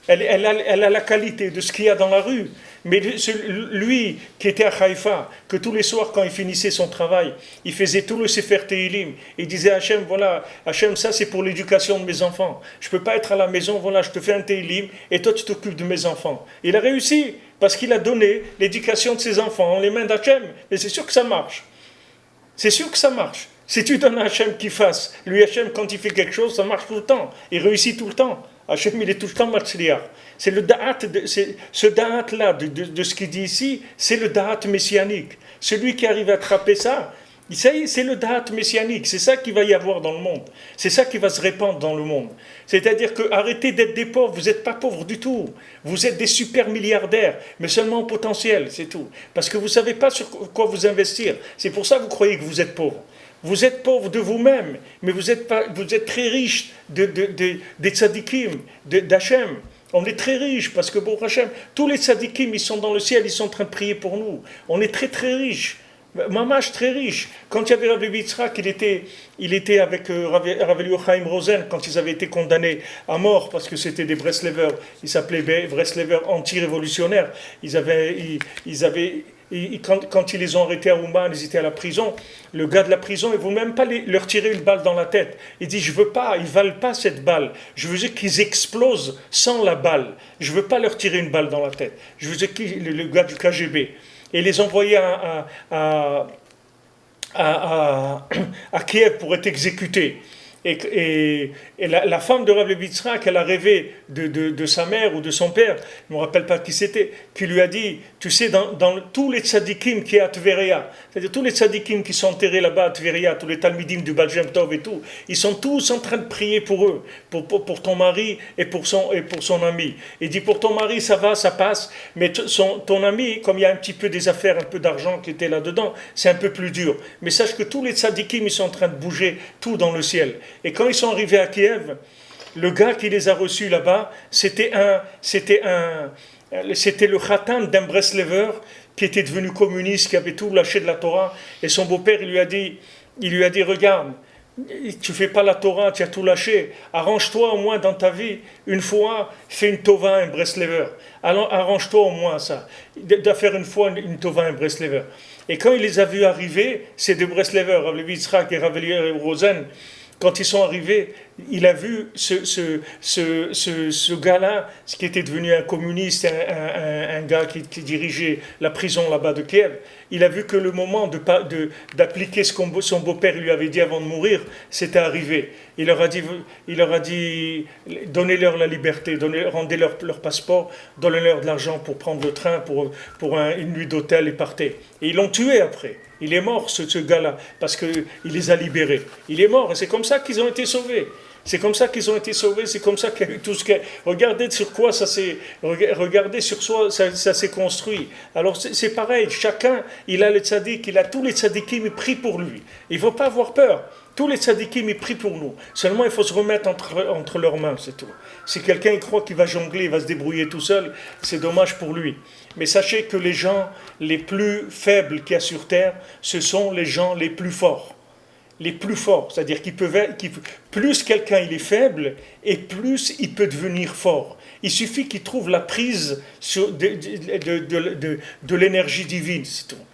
S1: Elle a la qualité de ce qu'il y a dans la rue. Mais lui qui était à Haïfa, que tous les soirs quand il finissait son travail, il faisait tout le Sefer Tehilim. Il disait à Hachem, voilà, Hachem, ça c'est pour l'éducation de mes enfants. Je ne peux pas être à la maison, voilà, je te fais un Tehilim et toi tu t'occupes de mes enfants. Il a réussi parce qu'il a donné l'éducation de ses enfants en les mains d'Hachem. Et c'est sûr que ça marche. C'est sûr que ça marche. Si tu donnes à Hachem qu'il fasse, lui Hachem quand il fait quelque chose, ça marche tout le temps. Il réussit tout le temps. Hachem il est tout le temps matzliach. C'est le da'at, ce da'at-là, de ce qu'il dit ici, c'est le da'at messianique. Celui qui arrive à attraper ça, c'est le da'at messianique. C'est ça qu'il va y avoir dans le monde. C'est ça qui va se répandre dans le monde. C'est-à-dire que arrêtez d'être des pauvres, vous n'êtes pas pauvres du tout. Vous êtes des super milliardaires, mais seulement au potentiel, c'est tout. Parce que vous ne savez pas sur quoi vous investir. C'est pour ça que vous croyez que vous êtes pauvres. Vous êtes pauvre de vous-même, mais vous êtes très riche des tzadikim, d'Hachem. On est très riche parce que pour Hachem, tous les tzadikim, ils sont dans le ciel, ils sont en train de prier pour nous. On est très très riche. Mamash très riche. Quand il y avait Rav Levi Yitzhak, il était avec Rav Eliyahu Chaim Rosen quand ils avaient été condamnés à mort parce que c'était des Breslevers. Ils s'appelaient Breslevers anti-révolutionnaires. Quand ils les ont arrêtés à Ouman, ils étaient à la prison. Le gars de la prison, il ne veut même pas leur tirer une balle dans la tête. Il dit, je ne veux pas, ils ne valent pas cette balle. Je veux qu'ils explosent sans la balle. Je ne veux pas leur tirer une balle dans la tête. Je veux le gars du KGB. Et les envoyer à Kiev pour être exécutés. Et la femme de Rav Levi Yitzhak, elle a rêvé de sa mère ou de son père, je ne me rappelle pas qui c'était, qui lui a dit, tu sais, dans tous les tzadikim qui est à Tveria, c'est-à-dire tous les tzadikim qui sont enterrés là-bas à Tveria, tous les talmidim du Baal Shem Tov et tout, ils sont tous en train de prier pour eux, pour ton mari et pour son ami. Il dit, pour ton mari, ça va, ça passe, mais ton ami, comme il y a un petit peu des affaires, un peu d'argent qui était là-dedans, c'est un peu plus dur. Mais sache que tous les tzadikim, ils sont en train de bouger tout dans le ciel. Et quand ils sont arrivés à Kiev, le gars qui les a reçus là-bas, c'était le khatan d'un Breslever qui était devenu communiste, qui avait tout lâché de la Torah. Et son beau-père, il lui a dit, regarde, tu fais pas la Torah, tu as tout lâché. Arrange-toi au moins dans ta vie, une fois, fais une tova, un Breslever. Alors arrange-toi au moins ça, de faire une fois une tova, un Breslever. Et quand il les a vus arriver, ces deux Breslevers, Rav Levi Yitzhak et Rav Eliyahu Rosen, quand ils sont arrivés, il a vu ce gars-là, ce qui était devenu un communiste, un gars qui dirigeait la prison là-bas de Kiev. Il a vu que le moment d'appliquer ce que son beau-père lui avait dit avant de mourir, c'était arrivé. Il leur a dit donnez-leur la liberté, rendez-leur leur passeport, donnez-leur de l'argent pour prendre le train, pour une nuit d'hôtel et partez. Et ils l'ont tué après. Il est mort, ce gars-là, parce qu'il les a libérés. Il est mort, et c'est comme ça qu'ils ont été sauvés. C'est comme ça qu'ils ont été sauvés, c'est comme ça qu'il y a eu tout ce que... Regardez sur quoi ça s'est... Regardez sur soi, ça s'est construit. Alors c'est pareil, chacun, il a les tzaddik, il a tous les tzaddikim, ils prient pour lui. Il ne faut pas avoir peur. Tous les tzaddikim, ils prient pour nous. Seulement, il faut se remettre entre leurs mains, c'est tout. Si quelqu'un croit qu'il va jongler, il va se débrouiller tout seul, c'est dommage pour lui. Mais sachez que les gens les plus faibles qu'il y a sur Terre, ce sont les gens les plus forts. Les plus forts, c'est-à-dire plus quelqu'un il est faible, et plus il peut devenir fort. Il suffit qu'il trouve la prise de l'énergie divine, c'est tout.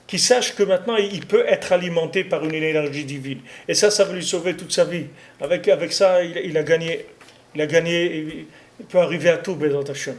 S1: Qu'il sache que maintenant il peut être alimenté par une énergie divine. Et ça va lui sauver toute sa vie. Avec ça, il a gagné, il peut arriver à tout, Bézat Hashem.